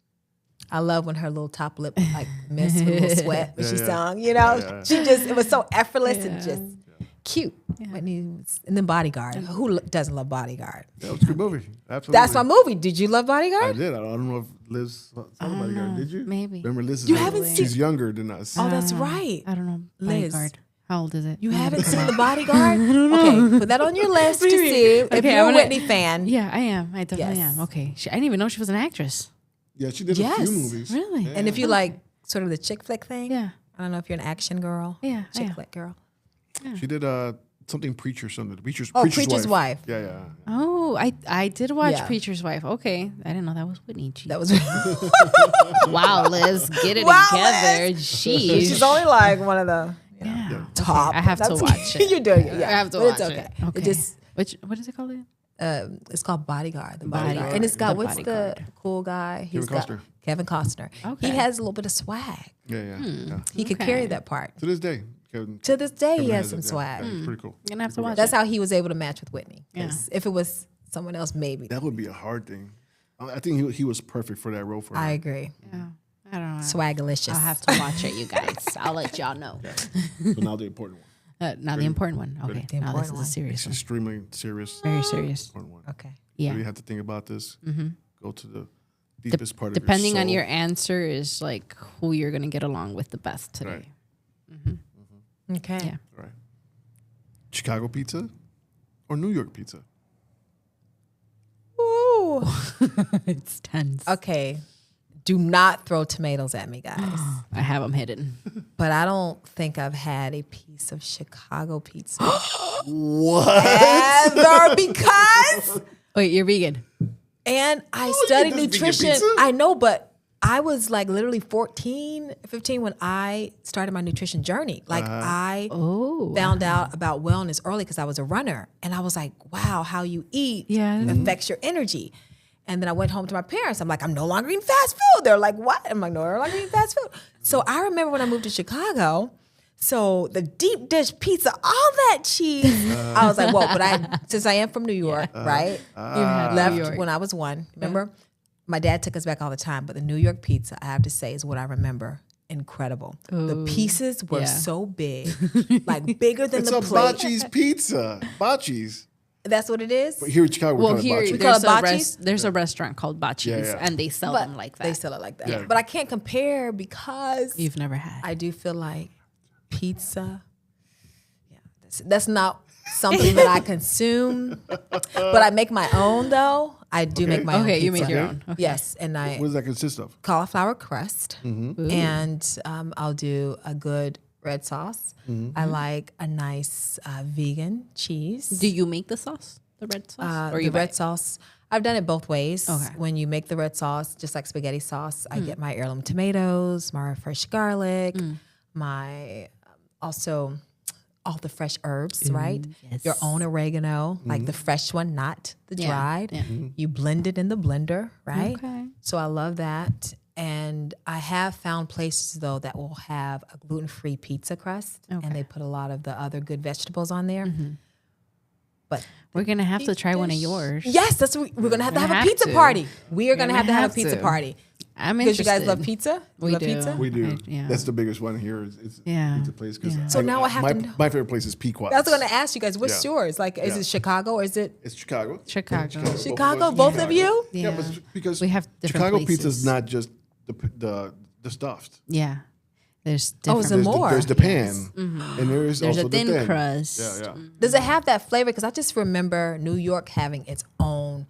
I love when her little top lip like missed with a little sweat when she sung, you know? She just, it was so effortless and just cute. Whitney was, and then Bodyguard. Who doesn't love Bodyguard? That was a good movie. Absolutely. That's my movie. Did you love I Bodyguard? did. I don't know if Liz saw Bodyguard. Did you? Maybe. Remember Liz is You haven't she's seen- younger than us. Oh, that's right. I don't know. Liz. Bodyguard. How old is it? You haven't seen The Bodyguard? Okay, put that on your list to see if Okay, you're I'm a gonna- Whitney fan. Yeah, I am. I definitely Yes. am. Okay. I didn't even know she was an actress. Yeah, she did a Yes. few movies. Really? Yeah. And if you like sort of the chick flick thing, Yeah. I don't know if you're an action girl. Yeah, Chick yeah. flick girl. She did something Preacher something. Preacher's Preacher's Wife. Yeah. Oh, I did watch Yeah. Preacher's Wife. Okay, I didn't know that was Whitney. Jeez. That was. Wow, Liz, get it Wow, together. Liz. Jeez. She's only like one of the yeah. top. I have to That's- watch it. You're doing it. Yeah, I have to but watch it's okay. it. Okay. It just What is it called again? it's called Bodyguard. The Bodyguard. Bodyguard, and it's got The what's Bodyguard. the cool guy? He's Kevin got Costner. Kevin Costner. Okay. He has a little bit of swag. Yeah. He could Okay. carry that part. To this day, Kevin. To this day, he Kevin has some it, yeah. swag. Yeah, it's pretty cool. You're gonna have to watch That's it. how he was able to match with Whitney. 'Cause Yeah. if it was someone else, maybe. That would be a hard thing. I think he was perfect for that role for her. I agree. Yeah. I don't know. Swagalicious. I'll have to watch it, you guys. I'll let y'all know. So now the important one. Now the important one. Okay. The Now this important is a one. serious It's one. extremely serious. Very serious. Important one. Okay. Yeah. Really have to think about this. Go to the deepest part of Depending your on soul. your answer is like who you're gonna get along with the best today. Right. Okay. Yeah. Right. Chicago pizza or New York pizza? Ooh. It's tense. Okay. Do not throw tomatoes at me, guys. I have them hidden. But I don't think I've had a piece of Chicago pizza What? ever because. Wait, you're vegan? And I you studied get this vegan nutrition. pizza? I know, but I was like literally 14, 15 when I started my nutrition journey. Like I Oh. found out about wellness early because I was a runner. And I was like, wow, how you eat Yeah. affects your energy. And then I went home to my parents. I'm like, I'm no longer eating fast food. They're like, what? I'm like, no, I'm no longer eating fast food. So I remember when I moved to Chicago, so the deep dish pizza, all that cheese. I was like, whoa, but since I am from New York, right? You had Left New York. when I was 1. Remember? My dad took us back all the time, but the New York pizza, I have to say, is what I remember. Incredible. The pieces were Yeah. so big, like bigger than It's the a plate. Bocce's pizza. Bocce's. That's what it is. But here in Chicago, we Well, call it here Bocce's. call there's it a, Bocce's? there's a restaurant called Bocce's, Yeah. and they sell But them like that. They sell it like that. Yeah. But I can't compare because You've never had. I do feel like pizza. Yeah, that's not something that I consume, but I make my own though. I do make my own. Okay, you pizza. make your own. Okay. Yes, and What I does that consist of? cauliflower crust, and I'll do a good red sauce. I like a nice vegan cheese. Do you make the sauce, the red sauce, or The you buy red it? sauce. I've done it both ways. Okay. When you make the red sauce, just like spaghetti sauce, I get my heirloom tomatoes, my fresh garlic, my also all the fresh herbs, right? yes. Your own oregano, like the fresh one, not the Yeah, dried. yeah. You blend it in the blender, right? Okay. So I love that. And I have found places though that will have a gluten-free pizza crust, and they put a lot of the other good vegetables on there. But We're gonna have to try one of yours. yes, that's what we're gonna have to We're have a gonna pizza have to. party. We are gonna We're have to gonna have a have pizza to. party. I'm Because interested. you guys love pizza? We love do. pizza? We do. Yeah. That's the biggest one here. It's Yeah. pizza place. Cause Yeah. So now I have my, to know. my favorite place is Pequot's. I was gonna ask you guys, what's Yeah. yours? Like, is Yeah. it Chicago or is it It's Chicago. Chicago. Chicago? Both of you? Yeah, but Yeah. because We have different Chicago pizza places. is not just the stuffed. Yeah. There's Oh, different. is it more? There's the pan, and there's There's also a thin the crust. Yeah. Does it have that flavor? Because I just remember New York having its own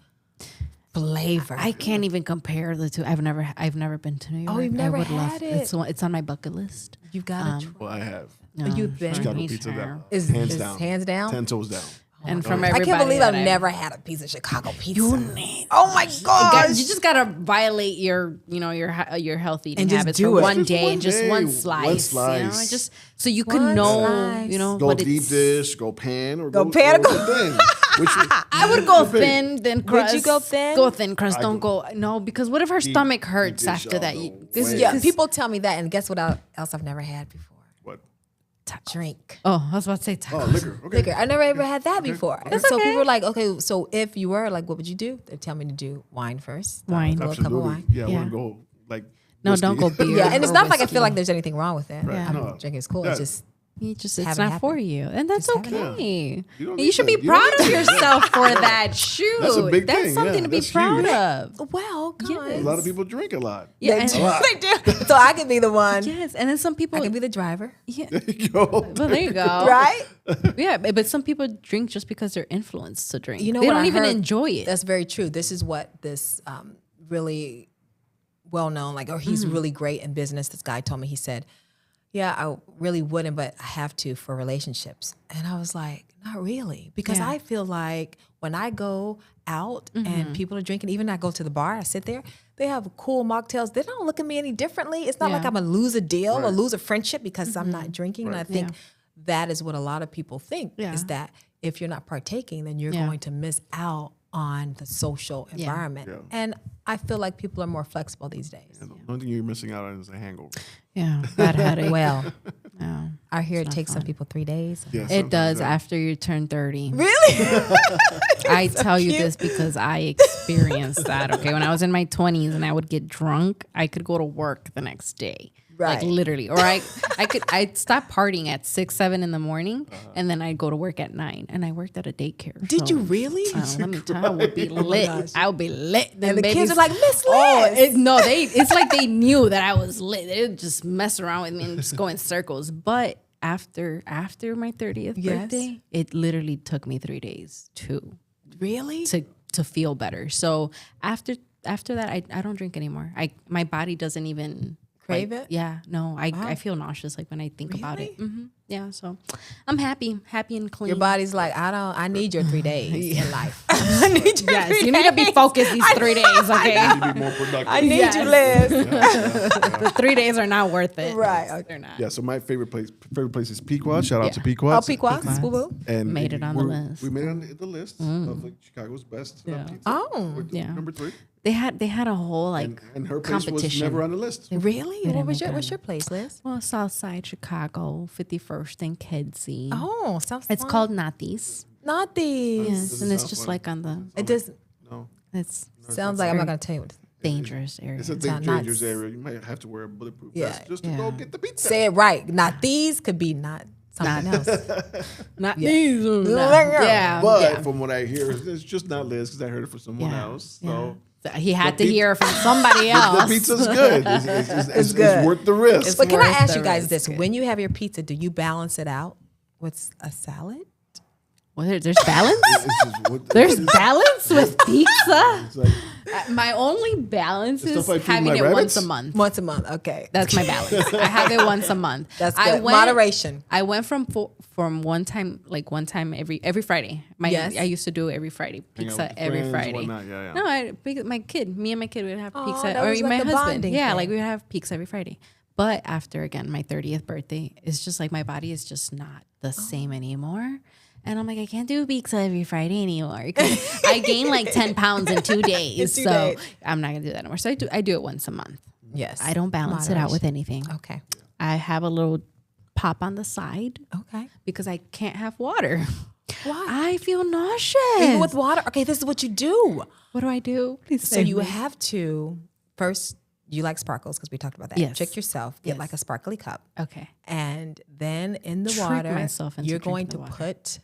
flavor. I can't even compare the two. I've never been to New York. Oh, you've never I would had it? It's on my bucket list. You've got to Well, I have You've been. Chicago me pizza too. down. Is hands is down. hands down? 10 toes down. And from I everybody, can't believe that I've never had a piece of Chicago pizza. Oh my You gosh! just gotta violate your health eating And just habits do for it. one Just day one and just day, one one slice. You know, slice. just so you One can know, slice. Go what deep it's. dish, go pan, or Go pan or go- thin. Which I would go thin, then crust. you go thin? Go thin, crust. Don't go no, because what if her stomach hurts dish after all that? the Cause, way. Yeah, 'cause- people tell me that, and guess what else I've never had before? what? Drink. Oh, I was about to say tacos. Oh, liquor. Okay. Liquor. I never ever had that before. And so okay. people are like, okay, so if you were like, what would you do? They tell me to do wine first. Wine. A little cup of Absolutely. wine. Yeah, I Yeah. want to go like. No, whiskey. don't go beer. Yeah, and it's or not like I whiskey. feel like there's anything wrong with it. Yeah. I'm No. drinking is cool. Yeah. It's just You just it's haven't not happened. for you, and that's Just haven't okay. You don't You need should that. be You don't proud of need yourself for that. Shoot, That's a big that's thing. something Yeah, to be that's proud huge. of. well, guys. A lot of people drink a lot. Yeah, They and- do. They do. So I could be the one. yes, and then some people. I can be the driver. Yeah, Yo. well, there you go. Right? Yeah, but some people drink just because they're influenced to drink. You know they what don't I even heard? enjoy it. That's very true. This is what this really well known, like, or he's really great in business. This guy told me, he said, yeah, I really wouldn't, but I have to for relationships. And I was like, not really. Because I feel like when I go out and people are drinking, even I go to the bar, I sit there, they have cool mocktails. They don't look at me any differently. It's not like I'm going to lose a deal or lose a friendship because I'm not drinking. And I think that is what a lot of people think is that if you're not partaking, then you're going to miss out on the social environment. Yeah. And I feel like people are more flexible these days. The only thing you're missing out on is a hangover. Yeah, bad headache. Well, I hear it takes some people 3 days. Yeah, it does after you turn 30. Really? I tell you this because I experienced that. Okay, when I was in my 20s and I would get drunk, I could go to work the next day. Like literally, or I'd stop partying at 6, 7 in the morning, and then I'd go to work at 9. And I worked at a daycare. Did you really? Let me tell you, I would be lit. I would be lit. And the kids are like, Miss Liz. It's like they knew that I was lit. They would just mess around with me and just go in circles. But after my 30th birthday, it literally took me 3 days to feel better. So after that, I don't drink anymore. My body doesn't even crave it? Yeah, no, I feel nauseous like when I think about it. Yeah, so I'm happy and clean. Your body's like, I need your 3 days in life. I need your yes, you need to be focused these 3 days, okay? I need to be more productive. I need you, Liz. The 3 days are not worth it. Right. Okay. They're not. Yeah, so my favorite place is Pequot. Shout out to Pequot. Oh, Pequot. Boo-boo. And made it on the list. We made it on the list of like Chicago's best pizza. Oh. We're number 3. They had a whole like and her place competition. was never on the list. Really? What's your place, Liz? Well, Southside Chicago, 51st and Kedzie. Oh, sounds It's fun. called Natty's. Not these. Yes, and it's just like on the. It does. No. It's Sounds like I'm not gonna tell you what. dangerous area. It's a dangerous area. You might have to wear a bulletproof vest just to go get the pizza. Say it right. Not these could be not something else. Not these. Yeah. But from what I hear, it's just not Liz because I heard it from someone else. So. He had to hear from somebody else. The pizza's good. It's good. It's worth the risk. But can I worth ask the you guys risk. this? When you have your pizza, do you balance it out with a salad? Well, there's balance. There's balance with pizza. My only balance is stuff I feed having my it rabbits? once a month. Once a month. Okay. That's my balance. I have it once a month. That's good. Moderation. I went from one time every Friday. I used to do every Friday pizza every Friday. Yeah. No, me and my kid would have pizza, that was or like my the husband. bonding Yeah, thing. like we would have pizza every Friday. But after again my 30th birthday, it's just like my body is just not the same anymore. And I'm like, I can't do pizza every Friday anymore because I gained like 10 pounds in 2 days. In 2 so days. I'm not gonna do that anymore. So I do it once a month. Yes. I don't balance it out with anything. Okay. I have a little pop on the side Okay. because I can't have water. Why? I feel nauseous. Even with water. Okay, this is what you do. What do I do? Please So say you me. have to first. You like sparkles because we talked about that. Yes. Check yourself. Get Yes. like a sparkly cup, Okay. and then in the Trick water, myself into you're going drinking to the water. put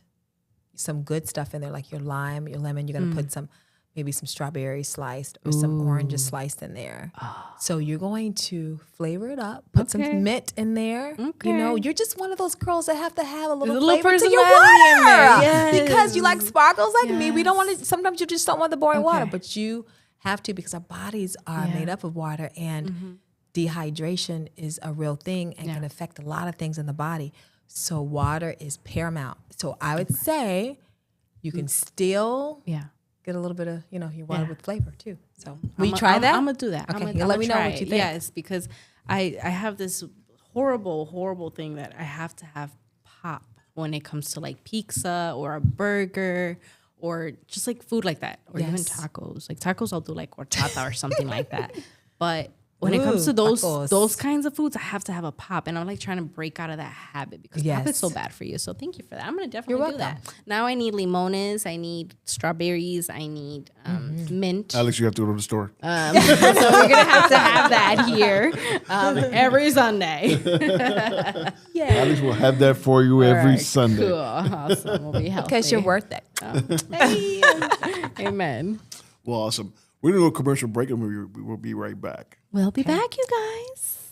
some good stuff in there, like your lime, your lemon. You're going to put maybe some strawberries sliced or some oranges sliced in there. So you're going to flavor it up. Put Okay. some mint in there. Okay. You know, you're just one of those girls that have to have a little There's a little flavor to your personality in there. water Yes. because you like sparkles like me. We don't Yes. want to. Sometimes you just don't want the boring water, Okay. but you have to because our bodies are made up of water and dehydration is a real thing and can affect a lot of things in the body. So water is paramount. So I would say you can still get a little bit of, your water with flavor too. So will you try that? I'm gonna do that. Okay, I'm let me know what you think. Yes, because I have this horrible thing that I have to have pop when it comes to like pizza or a burger or just like food like that or even tacos. Like tacos, I'll do like horchata or something like that. But when it comes to tacos. those kinds of foods, I have to have a pop, and I'm like trying to break out of that habit because pop is so bad for you. So thank you for that. I'm gonna definitely do that. Now I need limones, I need strawberries, I need mint. Alex, you have to go to the store. So we're gonna have to have that here every Sunday. Alex will have that for you every Alright, Sunday. Cool, awesome. We'll be healthy. Because you're worth it. Hey. Amen. Well, awesome. We're going to go commercial break and we will be right back. We'll be back, you guys.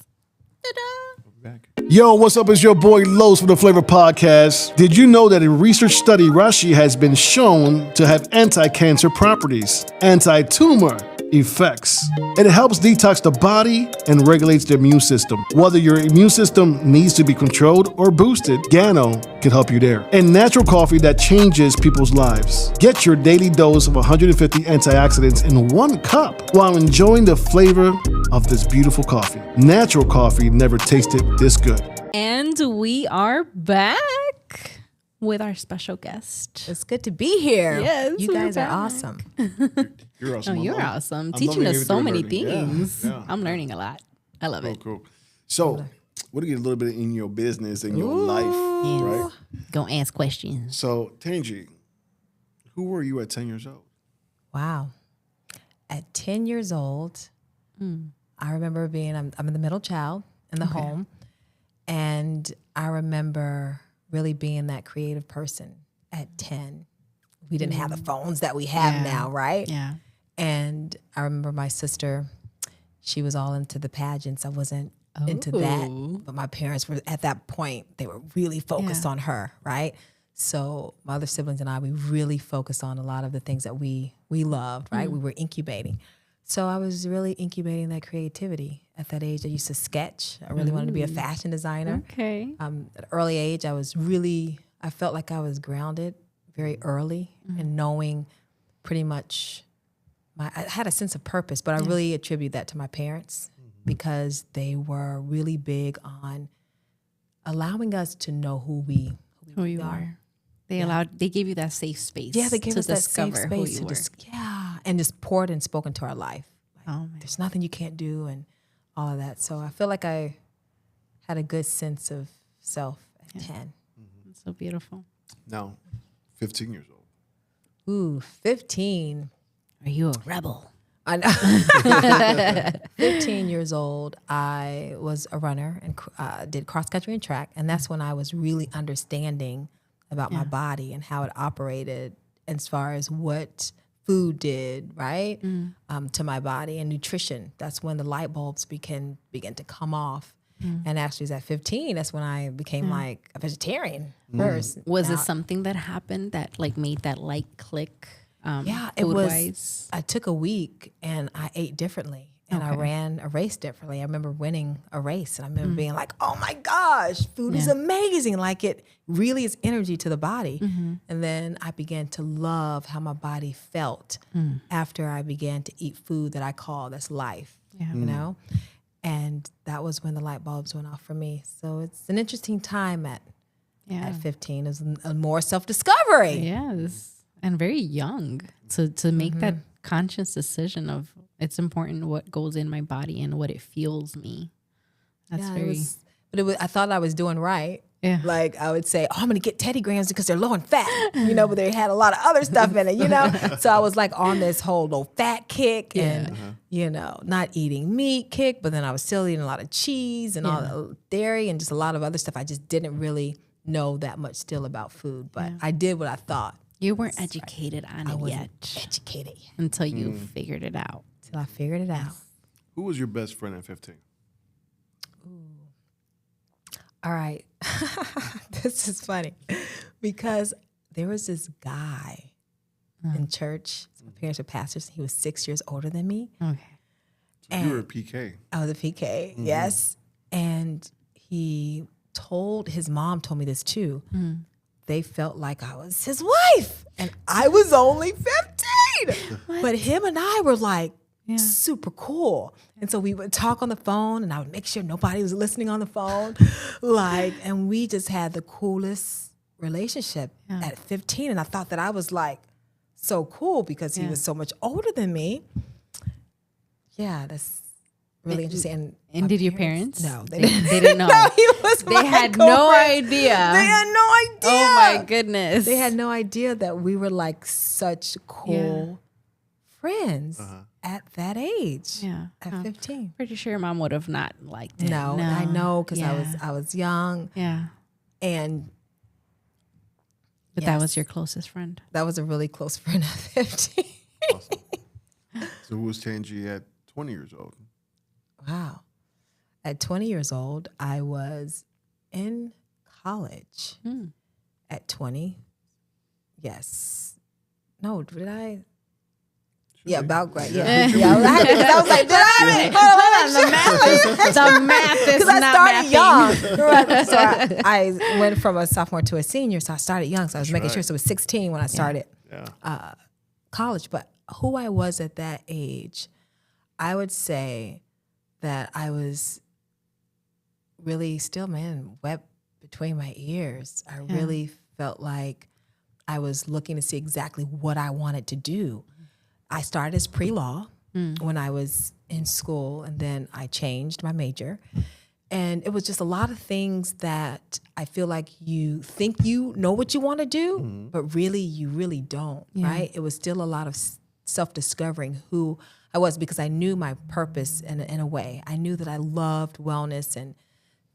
Ta-da. Yo, what's up? It's your boy Los from the Flavor Podcast. Did you know that in a research study, Rashi has been shown to have anti-cancer properties, anti-tumor, effects. It helps detox the body and regulates the immune system. Whether your immune system needs to be controlled or boosted, Gano can help you there. And natural coffee that changes people's lives. Get your daily dose of 150 antioxidants in 1 cup while enjoying the flavor of this beautiful coffee. Natural coffee never tasted this good. And we are back with our special guest. It's good to be here. Yes, you we're guys are back. awesome. You're awesome. Oh, you're awesome. I'm Teaching learning us so everything many you're learning. things. Yeah. I'm learning a lot. I love it. Cool. So, we'll get a little bit in your business and your life, right? Gonna ask questions. So, Tanjie, who were you at 10 years old? Wow. At 10 years old, I remember being, I'm the middle child in the home. And I remember really being that creative person at 10. We didn't have the phones that we have now, right? Yeah. And I remember my sister, she was all into the pageants. I wasn't into that. But my parents were, at that point, they were really focused on her, right? So my other siblings and I, we really focused on a lot of the things that we loved, right? We were incubating. So I was really incubating that creativity. At that age, I used to sketch. I really wanted to be a fashion designer. Okay. At an early age, I felt like I was grounded very early and knowing pretty much I had a sense of purpose, but I really attribute that to my parents because they were really big on allowing us to know who you are. They gave you that safe space. Yeah, they gave us that safe discover space who to you were. and just poured and spoke into our life. Oh, There's nothing you can't do and all of that. So I feel like I had a good sense of self at 10. It's so beautiful. Now, 15 years old. Ooh, 15. Are you a rebel? I know. 15 years old, I was a runner and did cross country and track. And that's when I was really understanding about my body and how it operated as far as what food did, right? To my body and nutrition. That's when the light bulbs began to come off. And actually, it was at 15, that's when I became like a vegetarian first. Was it something that happened that like made that light click? It was. Food-wise? I took a week and I ate differently. And I ran a race differently. I remember winning a race and I remember being like, oh my gosh, food is amazing. Like it really is energy to the body. And then I began to love how my body felt after I began to eat food that I call that's life, you know? And that was when the light bulbs went off for me. So it's an interesting time at 15. It was a more self-discovery. Yes. And very young to make that conscious decision of it's important what goes in my body and what it fuels me. That's I thought I was doing right. Yeah. Like I would say, oh, I'm going to get Teddy Grahams because they're low in fat, but they had a lot of other stuff in it, So I was like on this whole low fat kick and, not eating meat kick, but then I was still eating a lot of cheese and all the dairy and just a lot of other stuff. I just didn't really know that much still about food, but I did what I thought. You weren't educated on it yet. Educated yet. Until you figured it out. Till I figured it out. Who was your best friend at 15? All right. This is funny because there was this guy in church. My parents were pastors. He was 6 years older than me. Okay. So you were a PK. I was a PK, yes. And his mom told me this too. They felt like I was his wife and I was only 15. But him and I were like super cool. And so we would talk on the phone and I would make sure nobody was listening on the phone. And we just had the coolest relationship at 15. And I thought that I was like so cool because he was so much older than me. Yeah, that's really interesting. And did your parents? No, they didn't know. No, he was They had no idea. They had no idea. Oh my goodness. They had no idea that we were like such cool friends at that age. Yeah. At 15. Pretty sure your mom would have not liked it. No, I know because I was young. Yeah. And But that was your closest friend. That was a really close friend at 15. Awesome. So who was Tanjie at 20 years old? Wow. At 20 years old, I was in college. At 20. Yes. No, did I? Yeah, about right. Yeah, yeah. I was like, did I? The math is Because I not started mapping. young. Right. So I went from a sophomore to a senior, so I started young. So I was making sure. right. So it was 16 when I started Yeah. college. But who I was at that age, I would say that I was really still, wet between my ears. I really felt like I was looking to see exactly what I wanted to do. I started as pre-law when I was in school, and then I changed my major. And it was just a lot of things that I feel like you think you know what you want to do, but really you really don't, right? It was still a lot of self-discovering who I was, because I knew my purpose in a way. I knew that I loved wellness and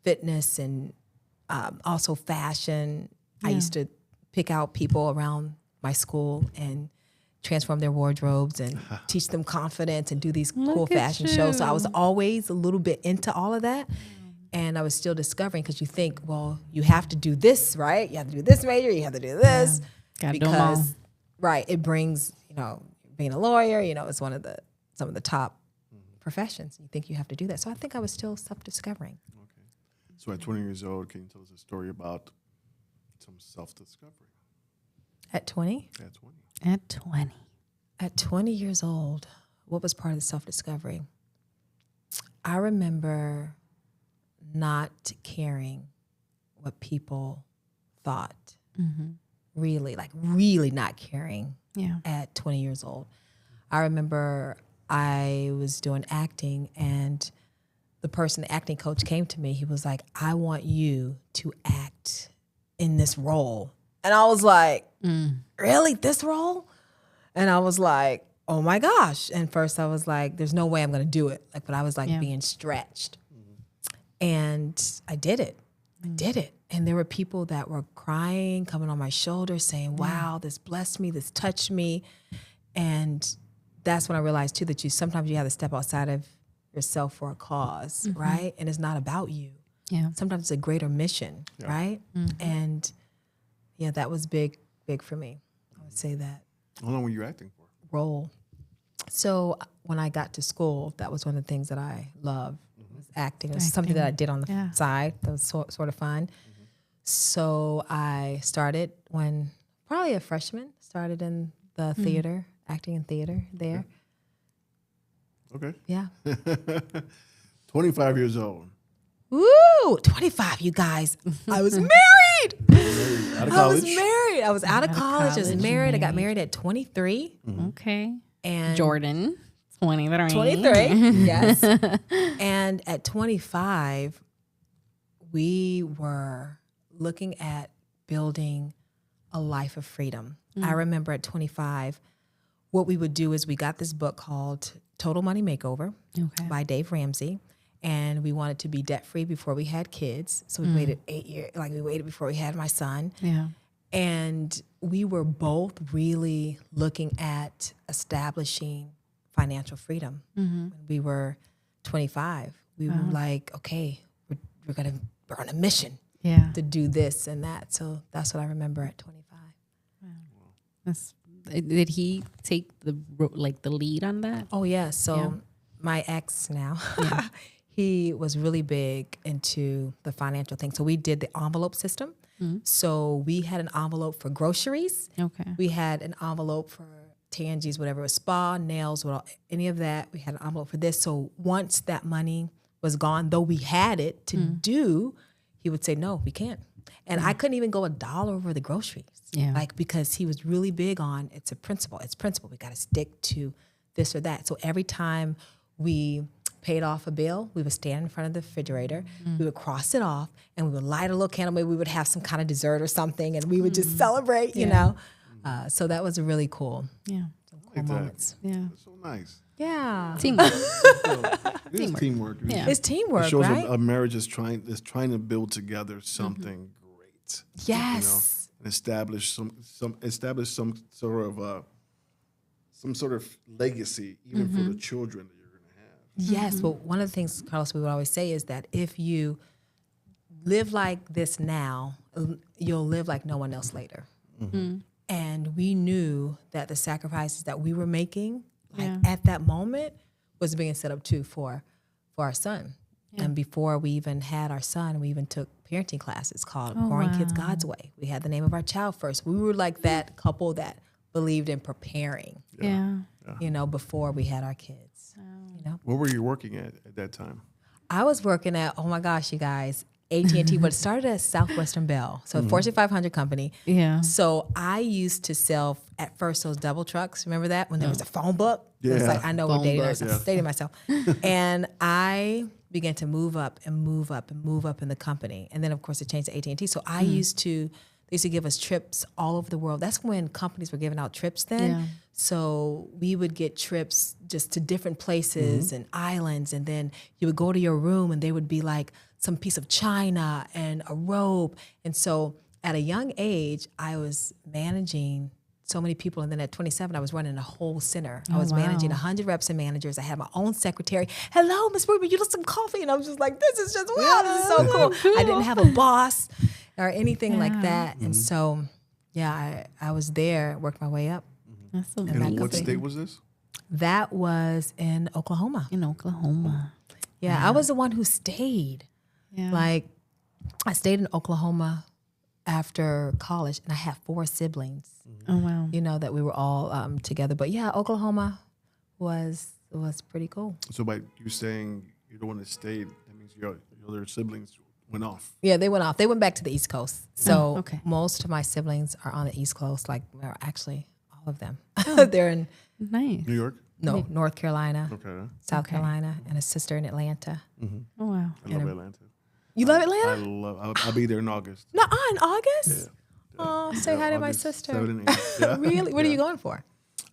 fitness and also fashion. I used to pick out people around my school and transform their wardrobes and teach them confidence and do these cool fashion shows. So I was always a little bit into all of that. And I was still discovering, because you think, well, you have to do this, right? You have to do this major, you have to do this. Gotta do 'em all. Because, right, it brings, being a lawyer, it's one of some of the top professions. You think you have to do that. So I think I was still self-discovering. Okay. So at 20 years old, can you tell us a story about some self-discovery? At 20? At 20. At 20. At 20 years old, what was part of the self-discovery? I remember not caring what people thought. Really not caring at 20 years old. I remember I was doing acting, and the acting coach came to me. He was like, I want you to act in this role. And I was like, really, this role? And I was like, oh my gosh. And first I was like, there's no way I'm going to do it. But I was being stretched. And I did it. And there were people that were crying, coming on my shoulder saying, wow, this blessed me, this touched me. And that's when I realized too that sometimes you have to step outside of yourself for a cause, right? And it's not about you. Yeah. Sometimes it's a greater mission, right? And that was big for me. I would say that. How long were you acting for? Role. So when I got to school, that was one of the things that I loved, was acting. It was something that I did on the side that was sort of fun. So I started when probably a freshman, started in the theater, acting in theater there. Okay. Yeah. 25 years old. Woo! 25, you guys. I was married. Out of college. I was married. I was out of college. I was married. I got married at 23. Okay. And Jordan, 23. 23, yes. And at 25, we were looking at building a life of freedom. I remember at 25, what we would do is we got this book called Total Money Makeover by Dave Ramsey. And we wanted to be debt-free before we had kids. So we waited 8 years, we waited before we had my son. Yeah. And we were both really looking at establishing financial freedom. When we were 25, we were like, okay, we're on a mission to do this and that. So that's what I remember at 25. Did he take the lead on that? Oh, yeah. So my ex now, he was really big into the financial thing. So we did the envelope system. So we had an envelope for groceries. Okay. We had an envelope for Tanjie's, whatever it was, spa, nails, any of that. We had an envelope for this. So once that money was gone, though we had it to do, he would say, no, we can't. And I couldn't even go $1 over the groceries. Yeah. Because he was really big on, it's a principle. It's principle. We got to stick to this or that. So every time we paid off a bill, we would stand in front of the refrigerator, we would cross it off, and we would light a little candle. Maybe we would have some kind of dessert or something, and we would just celebrate, you know. So that was a really cool, moments. Yeah. That's so nice. Yeah. Teamwork. It is teamwork. Yeah. It's teamwork, it shows right? a marriage is trying to build together something great. Yes. And establish some sort of legacy, even for the children that you're going to have. Yes, but one of the things, Carlos, we would always say is that if you live like this now, you'll live like no one else later. And we knew that the sacrifices that we were making, like at that moment was being set up too for our son. And before we even had our son, we even took parenting classes called Growing Kids God's Way. We had the name of our child first. We were like that couple that believed in preparing, you know, before we had our kids. You know, Where were you working at that time? I was working at, oh my gosh, you guys, AT&T, but it started at Southwestern Bell, so Fortune 500 company. Yeah. So I used to sell at first those double trucks. Remember that when there was a phone book? Yeah. It's like I know we're dating book. ourselves. I'm dating myself. And I began to move up and move up and move up in the company, and then of course it changed to AT&T. So I used to. They used to give us trips all over the world. That's when companies were giving out trips then. Yeah. So we would get trips just to different places and islands. And then you would go to your room and there would be like some piece of china and a robe. And so at a young age, I was managing so many people. And then at 27, I was running a whole center. I was managing 100 reps and managers. I had my own secretary. Hello, Miss Brewer, you look some coffee. And I was just like, this is just, wow, this is so cool. I didn't have a boss or anything like that. And so, I was there, worked my way up. That's so And what company. state was this? That was in Oklahoma. in Oklahoma. Yeah, I was the one who stayed. Yeah. Like, I stayed in Oklahoma after college, and I had 4 siblings, Oh wow. you know, that we were all together. But yeah, Oklahoma was pretty cool. So by you saying you're the one that stayed, that means your other siblings went off. Yeah, they went off. They went back to the East Coast. So okay. most of my siblings are on the East Coast, like well, actually all of them. They're in Nice. New York? North Carolina, Okay. South Carolina, and a sister in Atlanta. Oh wow. I love Atlanta. You love I Atlanta? love. I'll be there in August. No, in August? Yeah. Oh, say hi to my August sister. 7 and 8. Yeah. Really? What are Yeah. you going for?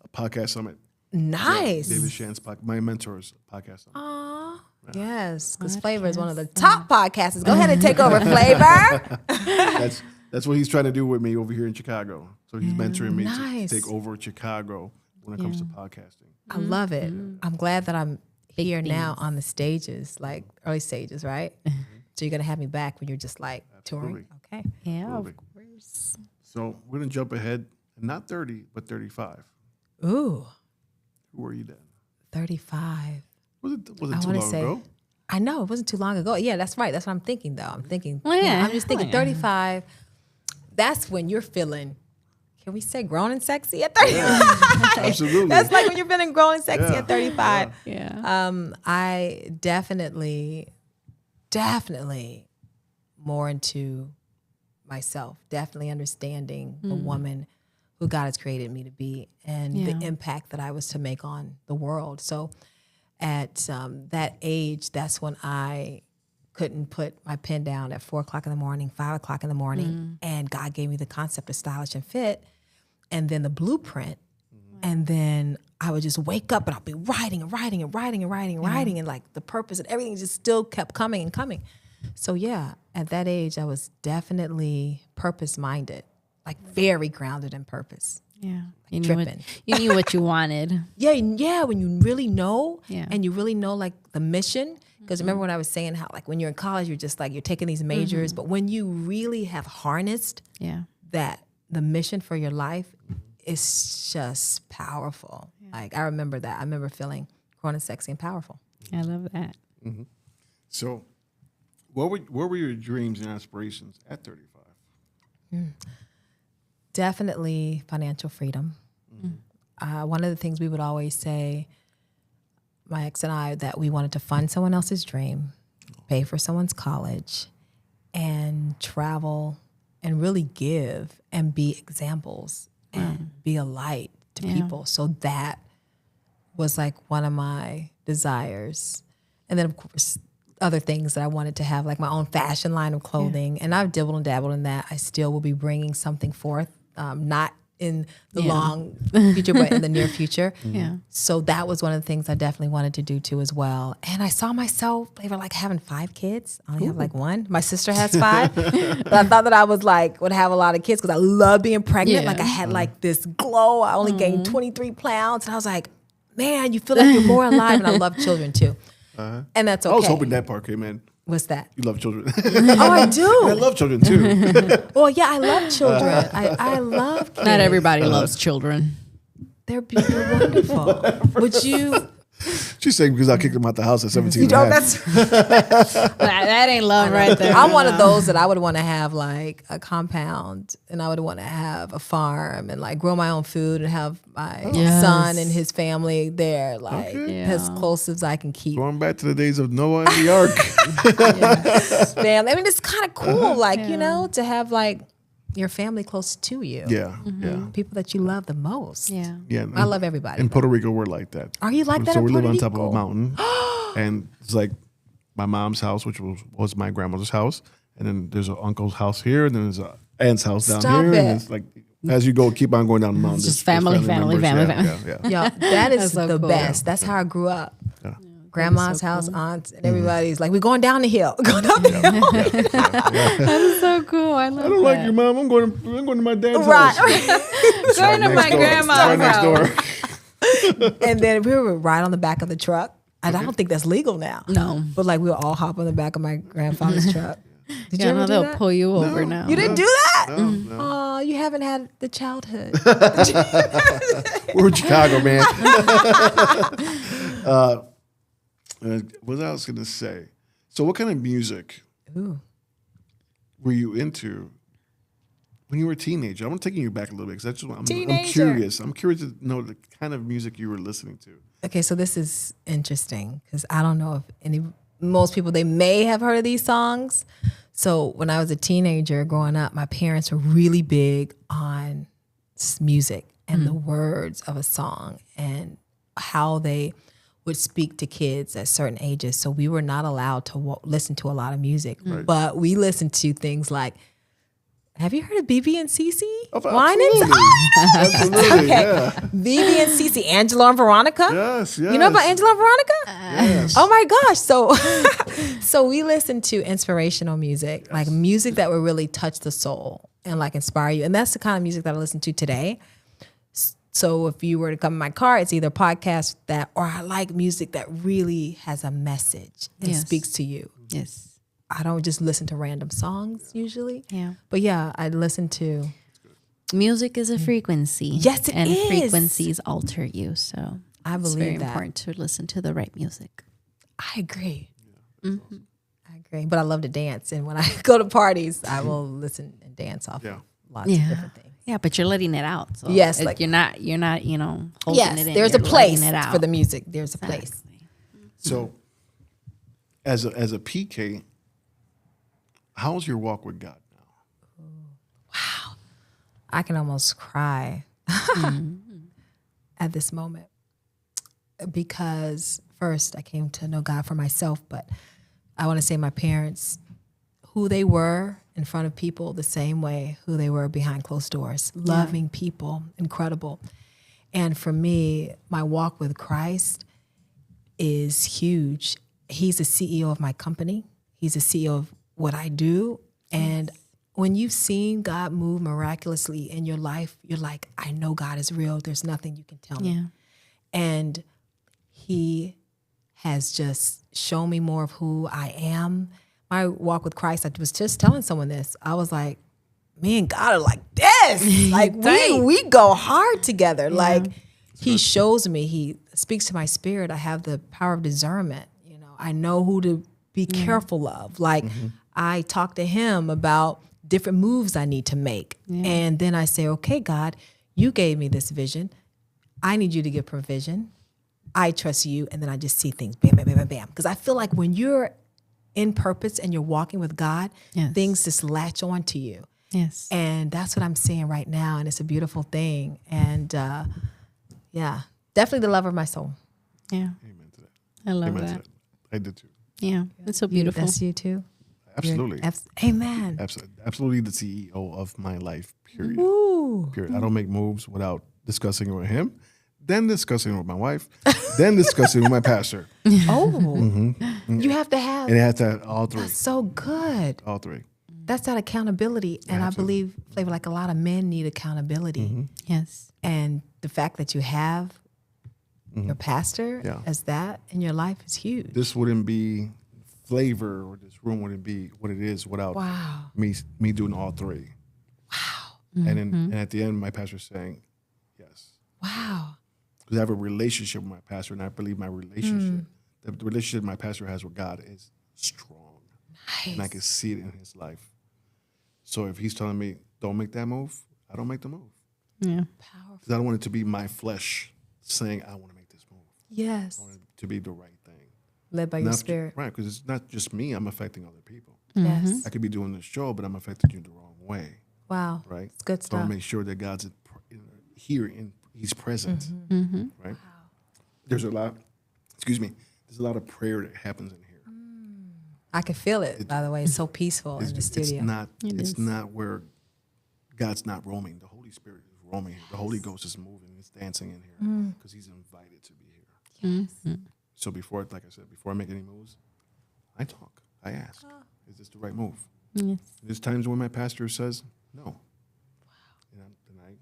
A podcast summit. Nice. David Shan's my mentor's podcast summit. Aw, yes, because Flava is one of the top podcasts. Go ahead and take over, Flava. That's what he's trying to do with me over here in Chicago. So he's mentoring me Nice. to take over Chicago when it comes to podcasting. I love it. I'm glad that I'm here now on the stages, like early stages, right? So you're going to have me back when you're just like touring? Okay. Yeah, of Absolutely. course. So we're gonna jump ahead, not 30, but 35. Ooh, Who were you then? 35. Was it I too want to long say, ago? I know it wasn't too long ago. Yeah, that's right. That's what I'm thinking, though. I'm thinking, Well, yeah. I'm just thinking 35. That's when you're feeling, can we say grown and sexy at 35? Absolutely. That's like when you're feeling grown and sexy Yeah. at 35. Yeah. I definitely more into myself, definitely understanding the woman who God has created me to be and the impact that I was to make on the world. So at that age, that's when I couldn't put my pen down at 4 o'clock in the morning, 5 o'clock in the morning. And God gave me the concept of stylish and fit and then the blueprint. And then I would just wake up and I'll be writing and writing and writing and writing and writing. And like the purpose and everything just still kept coming and coming. So yeah, at that age, I was definitely purpose-minded, like very grounded in purpose. Yeah. Like You tripping. knew what you wanted. Yeah, when you really know Yeah. and you really know like the mission. Because remember when I was saying how like when you're in college, you're just like, you're taking these majors. But when you really have harnessed Yeah. that the mission for your life, it's just powerful. Like I remember that. I remember feeling grown and sexy and powerful. I love that. So, what were your dreams and aspirations at 35? Definitely financial freedom. One of the things we would always say, my ex and I, that we wanted to fund someone else's dream, pay for someone's college, and travel and really give and be examples and be a light to people. So that was like one of my desires. And then of course, other things that I wanted to have, like my own fashion line of clothing. And I've dabbled and dabbled in that. I still will be bringing something forth, not in the long future, but in the near future. Yeah. So that was one of the things I definitely wanted to do too as well. And I saw myself, they were like having 5 kids. I only have like 1. My sister has 5. But I thought that I was like, would have a lot of kids because I love being pregnant. Yeah. Like I had like this glow. I only gained 23 pounds. And I was like, man, you feel like you're more alive. And I love children too. And that's okay. I was hoping that part came in. What's that? You love children. Oh, I do. I love children too. Well, yeah, I love children. I love kids. Not everybody loves children. They're wonderful. Would you? She's saying because I kicked him out the house at 17 You and a know, half. That ain't love right there. I'm one of those that I would want to have like a compound, and I would want to have a farm and like grow my own food and have my son and his family there, like as close as I can keep. Going back to the days of Noah and the ark. Family. I mean, it's kind of cool, like you know, to have like your family close to you. Yeah, yeah. People that you love the most. Yeah. Yeah, I love everybody. In Puerto Rico, we're like that. Are you like that So in we live Puerto on top of Rico? a mountain, and it's like my mom's house, which was my grandmother's house, and then there's an uncle's house here, and then there's an aunt's house down Stop here, it. and it's like as you go, keep on going down the mountain. just there's family, members. Yeah. Yeah, that is so the cool. best. That's how I grew up. Yeah. Grandma's house, aunts, and everybody's like, we're going down the hill. Going down the hill. That is so cool. I love I don't like your mom. I'm going to my dad's Right. house. It's Going to next my door. grandma's It's right next house. door. And then we would ride on the back of the truck. And I don't think that's legal now. No. But like we'll all hop on the back of my grandfather's truck. Did you Yeah, ever no, do they'll that? pull you over now. You didn't do that? No. Oh, you haven't had the childhood. We're in Chicago, man. What I was going to say. So what kind of music were you into when you were a teenager? I'm taking you back a little bit because I'm curious. I'm curious to know the kind of music you were listening to. Okay, so this is interesting because I don't know if most people, they may have heard of these songs. So when I was a teenager growing up, my parents were really big on music and the words of a song and how they would speak to kids at certain ages. So we were not allowed to listen to a lot of music, but we listened to things like, have you heard of BB and CC? Oh, Whining? absolutely, yeah. BB and CC, Angela and Veronica? Yes. You know about Angela and Veronica? Yes. Oh my gosh. So we listen to inspirational music, like music that will really touch the soul and like inspire you. And that's the kind of music that I listen to today. So if you were to come in my car, it's either podcast that, or I like music that really has a message and speaks to you. Yes. I don't just listen to random songs usually. Yeah. But yeah, I listen to. Music is a frequency. Yes, it and is. frequencies alter you. So I it's believe very that. important to listen to the right music. I agree. I agree. But I love to dance. And when I go to parties, I will listen and dance off lots of different things. Yeah, but you're letting it out. So Yes, like like- you're not, holding Yes, it in. there's a You're place letting it out. for the music. There's a place. Exactly. So as a PK, how's your walk with God now? I can almost cry at this moment because first I came to know God for myself, but I want to say my parents, who they were in front of people the same way who they were behind closed doors, loving people, incredible. And for me, my walk with Christ is huge. He's the CEO of my company. He's the CEO of what I do. And when you've seen God move miraculously in your life, you're like, I know God is real. There's nothing you can tell me. Yeah. And he has just shown me more of who I am. My walk with Christ, I was just telling someone this. I was like, me and God are like this. Like we go hard together. Like he shows me, he speaks to my spirit. I have the power of discernment. You know, I know who to be careful of. Like I talk to him about different moves I need to make. And then I say, okay, God, you gave me this vision. I need you to give provision. I trust you. And then I just see things bam, bam, bam, bam, bam. Because I feel like when you're in purpose and you're walking with God, things just latch on to you. Yes. And that's what I'm seeing right now. And it's a beautiful thing. And definitely the love of my soul. Yeah. Amen to that. I love Amen to that. that. I did too. Yeah. It's so beautiful. That's you too? Absolutely. Amen. Absolutely the CEO of my life, period. Ooh. Period. I don't make moves without discussing it with him, then discussing it with my wife, then discussing it with my pastor. Oh, you have to have. And it has to have all three. That's so good. All three. That's that accountability. And I believe, Flava, like a lot of men need accountability. Yes. And the fact that you have your pastor as that in your life is huge. This wouldn't be flavor, or this room wouldn't be what it is without me doing all three. Wow. And then and at the end, my pastor's saying, yes. Wow. Because I have a relationship with my pastor, and I believe my relationship, the relationship my pastor has with God is strong. Nice. And I can see it in his life. So if he's telling me, don't make that move, I don't make the move. Yeah. Powerful. Because I don't want it to be my flesh saying, I want to make this move. Yes. I want it to be the right thing. Led by your spirit. Right, because it's not just me, I'm affecting other people. Yes. I could be doing this show, but I'm affecting you the wrong way. Wow. Right? It's good So I stuff. want to make sure that God's here and he's present. Right? There's a lot, there's a lot of prayer that happens in here. I can feel it, by the way. It's so peaceful in the studio. It's not where God's not roaming. The Holy Spirit is roaming here. The Holy Ghost is moving. It's dancing in here because he's invited to be here. Yes. So before, like I said, before I make any moves, I talk. I ask, is this the right move? Yes. There's times when my pastor says no. And I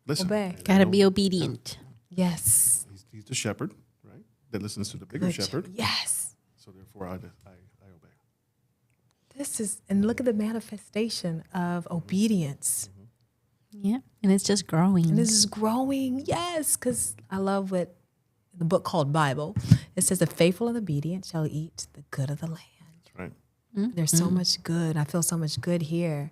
listen. Obey. And Gotta I be know obedient. Yes. He's the shepherd, right? That listens to the bigger Good shepherd. Yes. So therefore, I obey. This is, and look at the manifestation of obedience. Yeah. And it's just growing. And this is growing. Yes. Because I love what the book called Bible, it says the faithful and obedient shall eat the good of the land. That's right. There's so much good. I feel so much good here.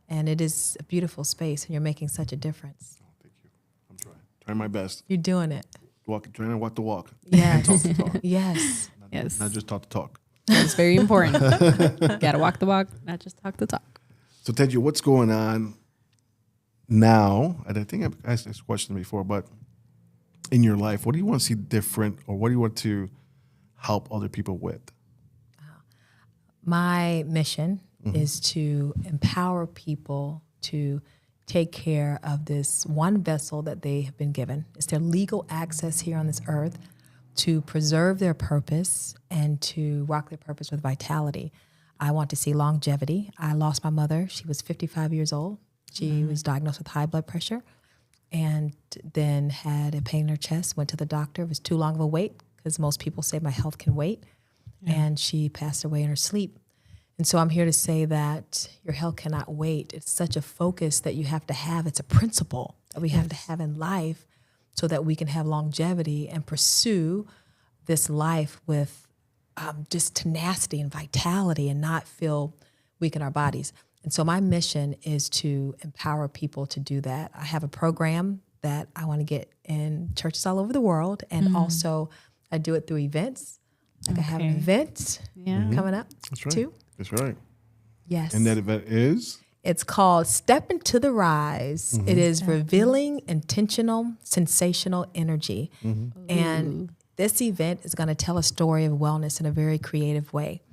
And it is a beautiful space, and you're making such a difference. Oh, thank you. I'm trying my best. You're doing it. Trying to walk the walk. Yes. Talk the talk. Yes. Yes. Not just talk the talk. It's very important. Gotta walk the walk, not just talk the talk. So Tanjie, what's going on now? And I think I've asked this question before, but in your life, what do you want to see different, or what do you want to help other people with? My mission is to empower people to take care of this one vessel that they have been given. It's their legal access here on this earth to preserve their purpose and to rock their purpose with vitality. I want to see longevity. I lost my mother. She was 55 years old. She was diagnosed with high blood pressure and then had a pain in her chest, went to the doctor. It was too long of a wait because most people say my health can wait. And she passed away in her sleep. And so I'm here to say that your health cannot wait. It's such a focus that you have to have. It's a principle that we have to have in life so that we can have longevity and pursue this life with just tenacity and vitality and not feel weak in our bodies. And so my mission is to empower people to do that. I have a program that I want to get in churches all over the world, and also I do it through events. Like I have an event coming up That's right. too. That's right. Yes. And that event is? It's called Step Into the Rise. It is revealing intentional, sensational energy. And this event is going to tell a story of wellness in a very creative way.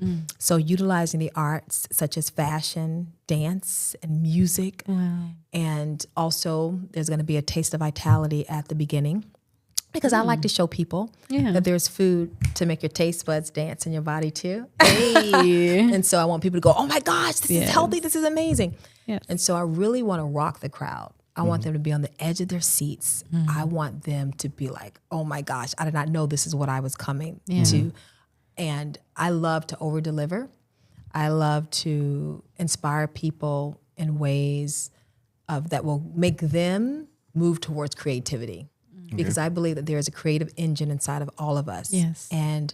So utilizing the arts such as fashion, dance, and music. And also there's going to be a taste of vitality at the beginning. Because I like to show people that there's food to make your taste buds dance in your body too. And so I want people to go, oh my gosh, this is healthy. This is amazing. Yes. And so I really want to rock the crowd. I want them to be on the edge of their seats. I want them to be like, oh my gosh, I did not know this is what I was coming to. And I love to over deliver. I love to inspire people in ways that will make them move towards creativity. Because I believe that there is a creative engine inside of all of us. Yes. And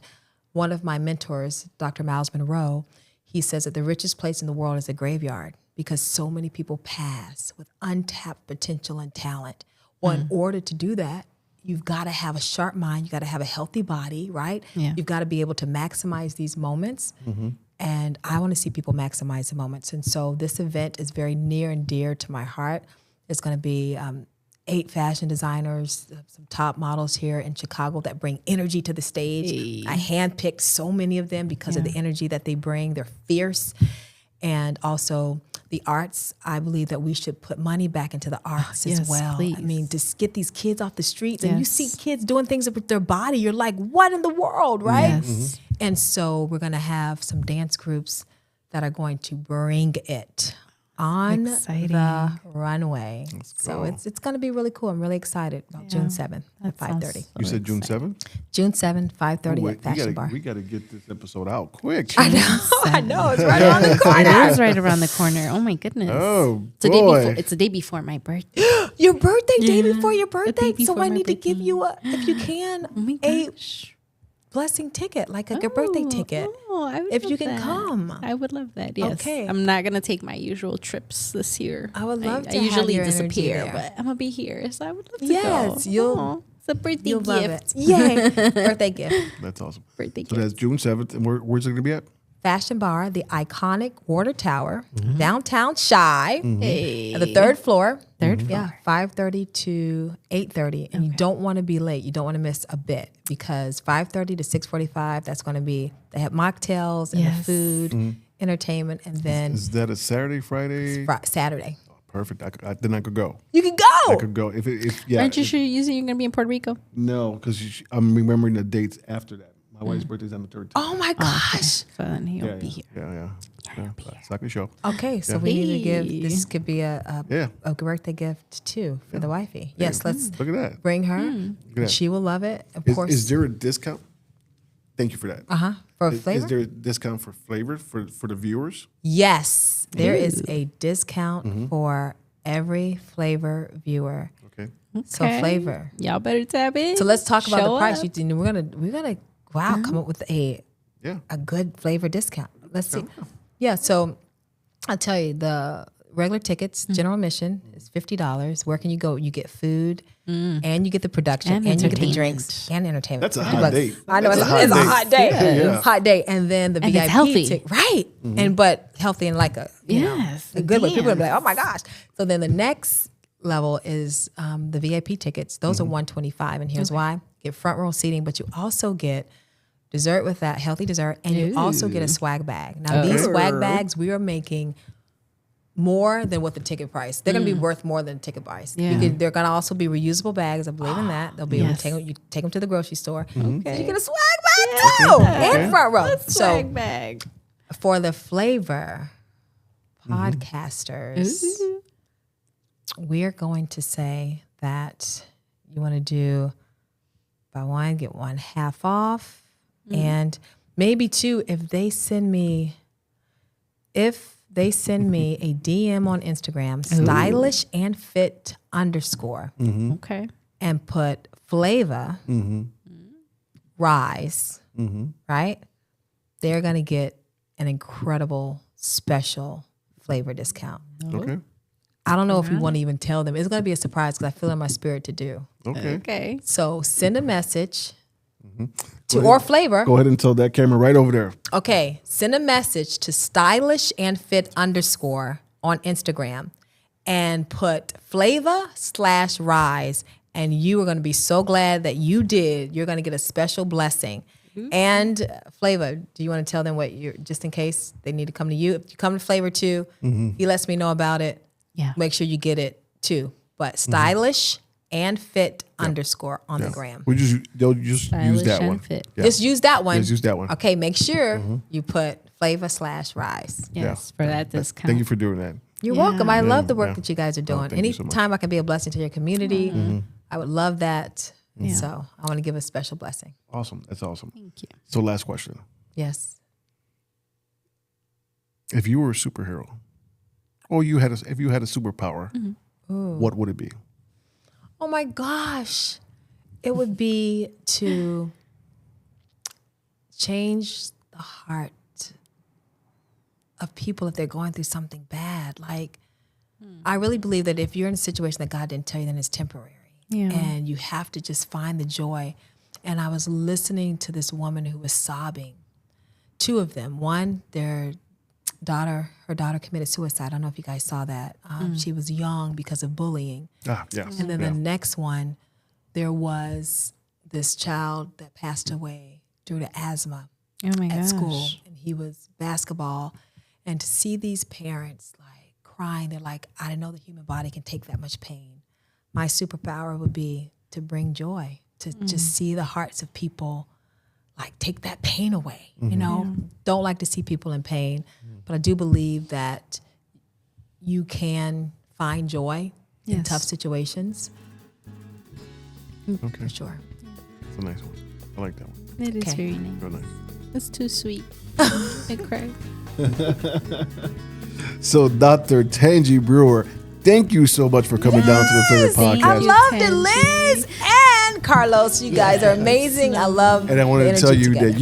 one of my mentors, Dr. Miles Monroe, he says that the richest place in the world is a graveyard because so many people pass with untapped potential and talent. Well, in order to do that, you've got to have a sharp mind. You got to have a healthy body, right? Yeah. You've got to be able to maximize these moments. And I want to see people maximize the moments. And so this event is very near and dear to my heart. It's going to be 8 fashion designers, some top models here in Chicago that bring energy to the stage. I handpicked so many of them because of the energy that they bring. They're fierce. And also the arts, I believe that we should put money back into the arts as well. Please. I mean, just get these kids off the streets and you see kids doing things with their body. You're like, what in the world, right? Yes. And so we're going to have some dance groups that are going to bring it. on Exciting. the runway. So go. it's going to be really cool. I'm really excited about June 7th at 5:30. You said June 7th? June 7th, 5:30 at Fashion Bar. We got to get this episode out quick. I know. It's right around the It corner. is right around the corner. Oh my goodness. Oh, It's a boy. it's the day before my birthday. Your birthday, day Yeah, before your the birthday. day So before I my need to birthday. give you if you can, Oh my a gosh. blessing ticket, like a birthday ticket. Oh, I would if you love can that. come. I would love that. Yes. Okay. I'm not gonna take my usual trips this year. I would love to I have usually your energy disappear, there. but I'm gonna be here, so I would love to Yes, go. It's a birthday You'll love it. gift. Yay. Birthday gift. That's awesome. Birthday So gift. that's June 7th. And where's it going to be at? Fashion Bar, the iconic Water Tower, downtown Shy, Hey. at the third floor. Third Yeah, 5:30 to 8:30, and you don't want to be late. You don't want to miss a bit because 5:30 to 6:45. That's going to be they have mocktails and the Yes. food, entertainment, and then Is that a Saturday, Friday? Saturday. Perfect. Then I could go. You can I go. could go. If yeah. Aren't you sure you're going to be in Puerto Rico? No, because I'm remembering the dates after that. My wife's birthday's on the 13th. Oh my gosh. So then he'll yeah, be yeah, here. yeah. It's not going to show. Okay, so we need to give Hey. this could be a Yeah. birthday gift too for the wifey. Yes, let's Look at that. bring her. at that. She will love it. Of Is, course. is there a discount? Thank you for that. For Is flavor? there a discount for flavor for the viewers? Yes, there is a discount for every flavor viewer. Okay. So flavor. Y'all better tap in. So let's talk about Show the price. up. We're gonna come up with a Yeah. good flavor discount. Let's see. Yeah, so I'll tell you the regular tickets, general admission is $50. Where can you go? You get food and you get the production And and you get the entertainment. drinks and entertainment. That's a $50. hot date. I know That's it's a hot a date. hot day. Yeah. Hot day. And then the And VIP it's healthy. ticket. Right. And but healthy and like a Yes, a good way. People will be dance. like, oh my gosh. So then the next level is the VIP tickets. Those are $125. And here's why. Get front row seating, but you also get dessert with that healthy dessert, and you also get a swag bag. Now these swag bags we are making more than what the ticket price. They're going to be worth more than the ticket price. Yeah. They're going to also be reusable bags. I believe in that. They'll be able to Yes. take them to the grocery store. So you get a swag bag too, and front row. Swag So bag. for the flavor podcasters, we're going to say that you want to do buy one get one half off, and maybe two if they send me a DM on Instagram, stylish and fit _ Okay. and put Flava rise, right? They're gonna get an incredible special flavor discount. Okay. I don't know if we want to even tell them. It's gonna be a surprise because I feel in my spirit to do. Okay. Okay. So send a message to or flavor. Go ahead and tell that camera right over there. Okay, send a message to stylish and fit _ on Instagram and put Flava / rise, and you are going to be so glad that you did. You're going to get a special blessing. And Flava, do you want to tell them what you're, just in case they need to come to you? If you come to Flavor too, he lets me know about it. Yeah. Make sure you get it too. But stylish and fit _ on the gram. They'll just use Stylish that and one. fit. Yeah. Just use that one. Just use that one. Okay, make sure you put Flava / rise. Yes, for that discount. Thank you for doing that. You're Yeah. welcome. I love the work Yeah. that you guys are doing. thank you so much. Anytime I can be a blessing to your community, I would love that. Yeah. So I want to give a special blessing. Awesome. That's awesome. Thank you. So last question. Yes. If you were a superhero, or if you had a superpower, what would it be? Oh my gosh. It would be to change the heart of people if they're going through something bad. Like, I really believe that if you're in a situation that God didn't tell you, then it's temporary. Yeah. And you have to just find the joy. And I was listening to this woman who was sobbing. Two of them. One, her daughter committed suicide. I don't know if you guys saw that. She was young because of bullying. Yes. And then the next one, there was this child that passed away due to asthma Oh my at gosh. school, and he was basketball. And to see these parents like crying, they're like, I didn't know the human body can take that much pain. My superpower would be to bring joy, to just see the hearts of people, like take that pain away. You know, don't like to see people in pain, but I do believe that you can find joy in Yes. tough situations. Okay. For sure. It's a nice one. I like that one. It is Okay. very nice. Real nice. It's too sweet. I cried. So, Dr. Tanjie Brewer, thank you so much for coming down to the Favorite Thank Podcast. I you, loved it, Tanjie. Liz and Carlos. You guys are amazing. I love And I want the to tell energy you together. that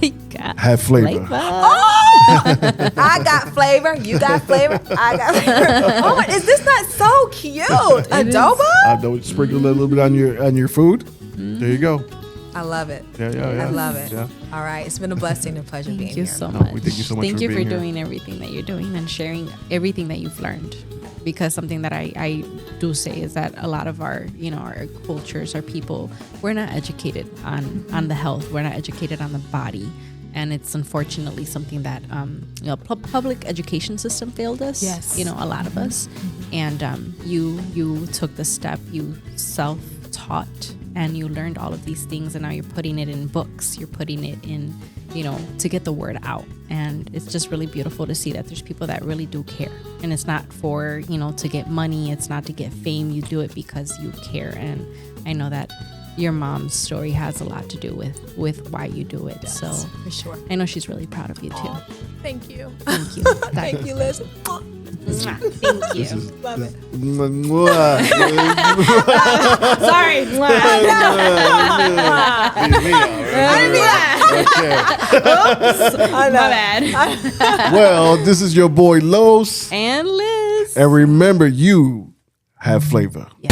you Got have flavor. Oh, I got flavor. You got flavor. I got flavor. Oh, is this not so cute? Adobo? I know, sprinkle a little bit on your food. There you go. I love it. Yeah. I love it. Yeah. All right. It's been a blessing and a pleasure being Thank you here. so No, much. we thank you so much Thank for you for being here. doing everything that you're doing and sharing everything that you've learned. Because something that I do say is that a lot of our cultures, our people, we're not educated on the health. We're not educated on the body. And it's unfortunately something that public education system failed us. Yes. A lot of us. And you took the step. You self-taught. And you learned all of these things, and now you're putting it in books. You're putting it in, to get the word out. And it's just really beautiful to see that there's people that really do care. And it's not for, to get money. It's not to get fame. You do it because you care. And I know that your mom's story has a lot to do with why you do it. So For sure. I know she's really proud of you too. Thank you. Thank you. Thank you, Liz. Thank you. This is Love it. Sorry. I know. My bad. Well, this is your boy Los. And Liz. And remember, you have flavor. Yeah.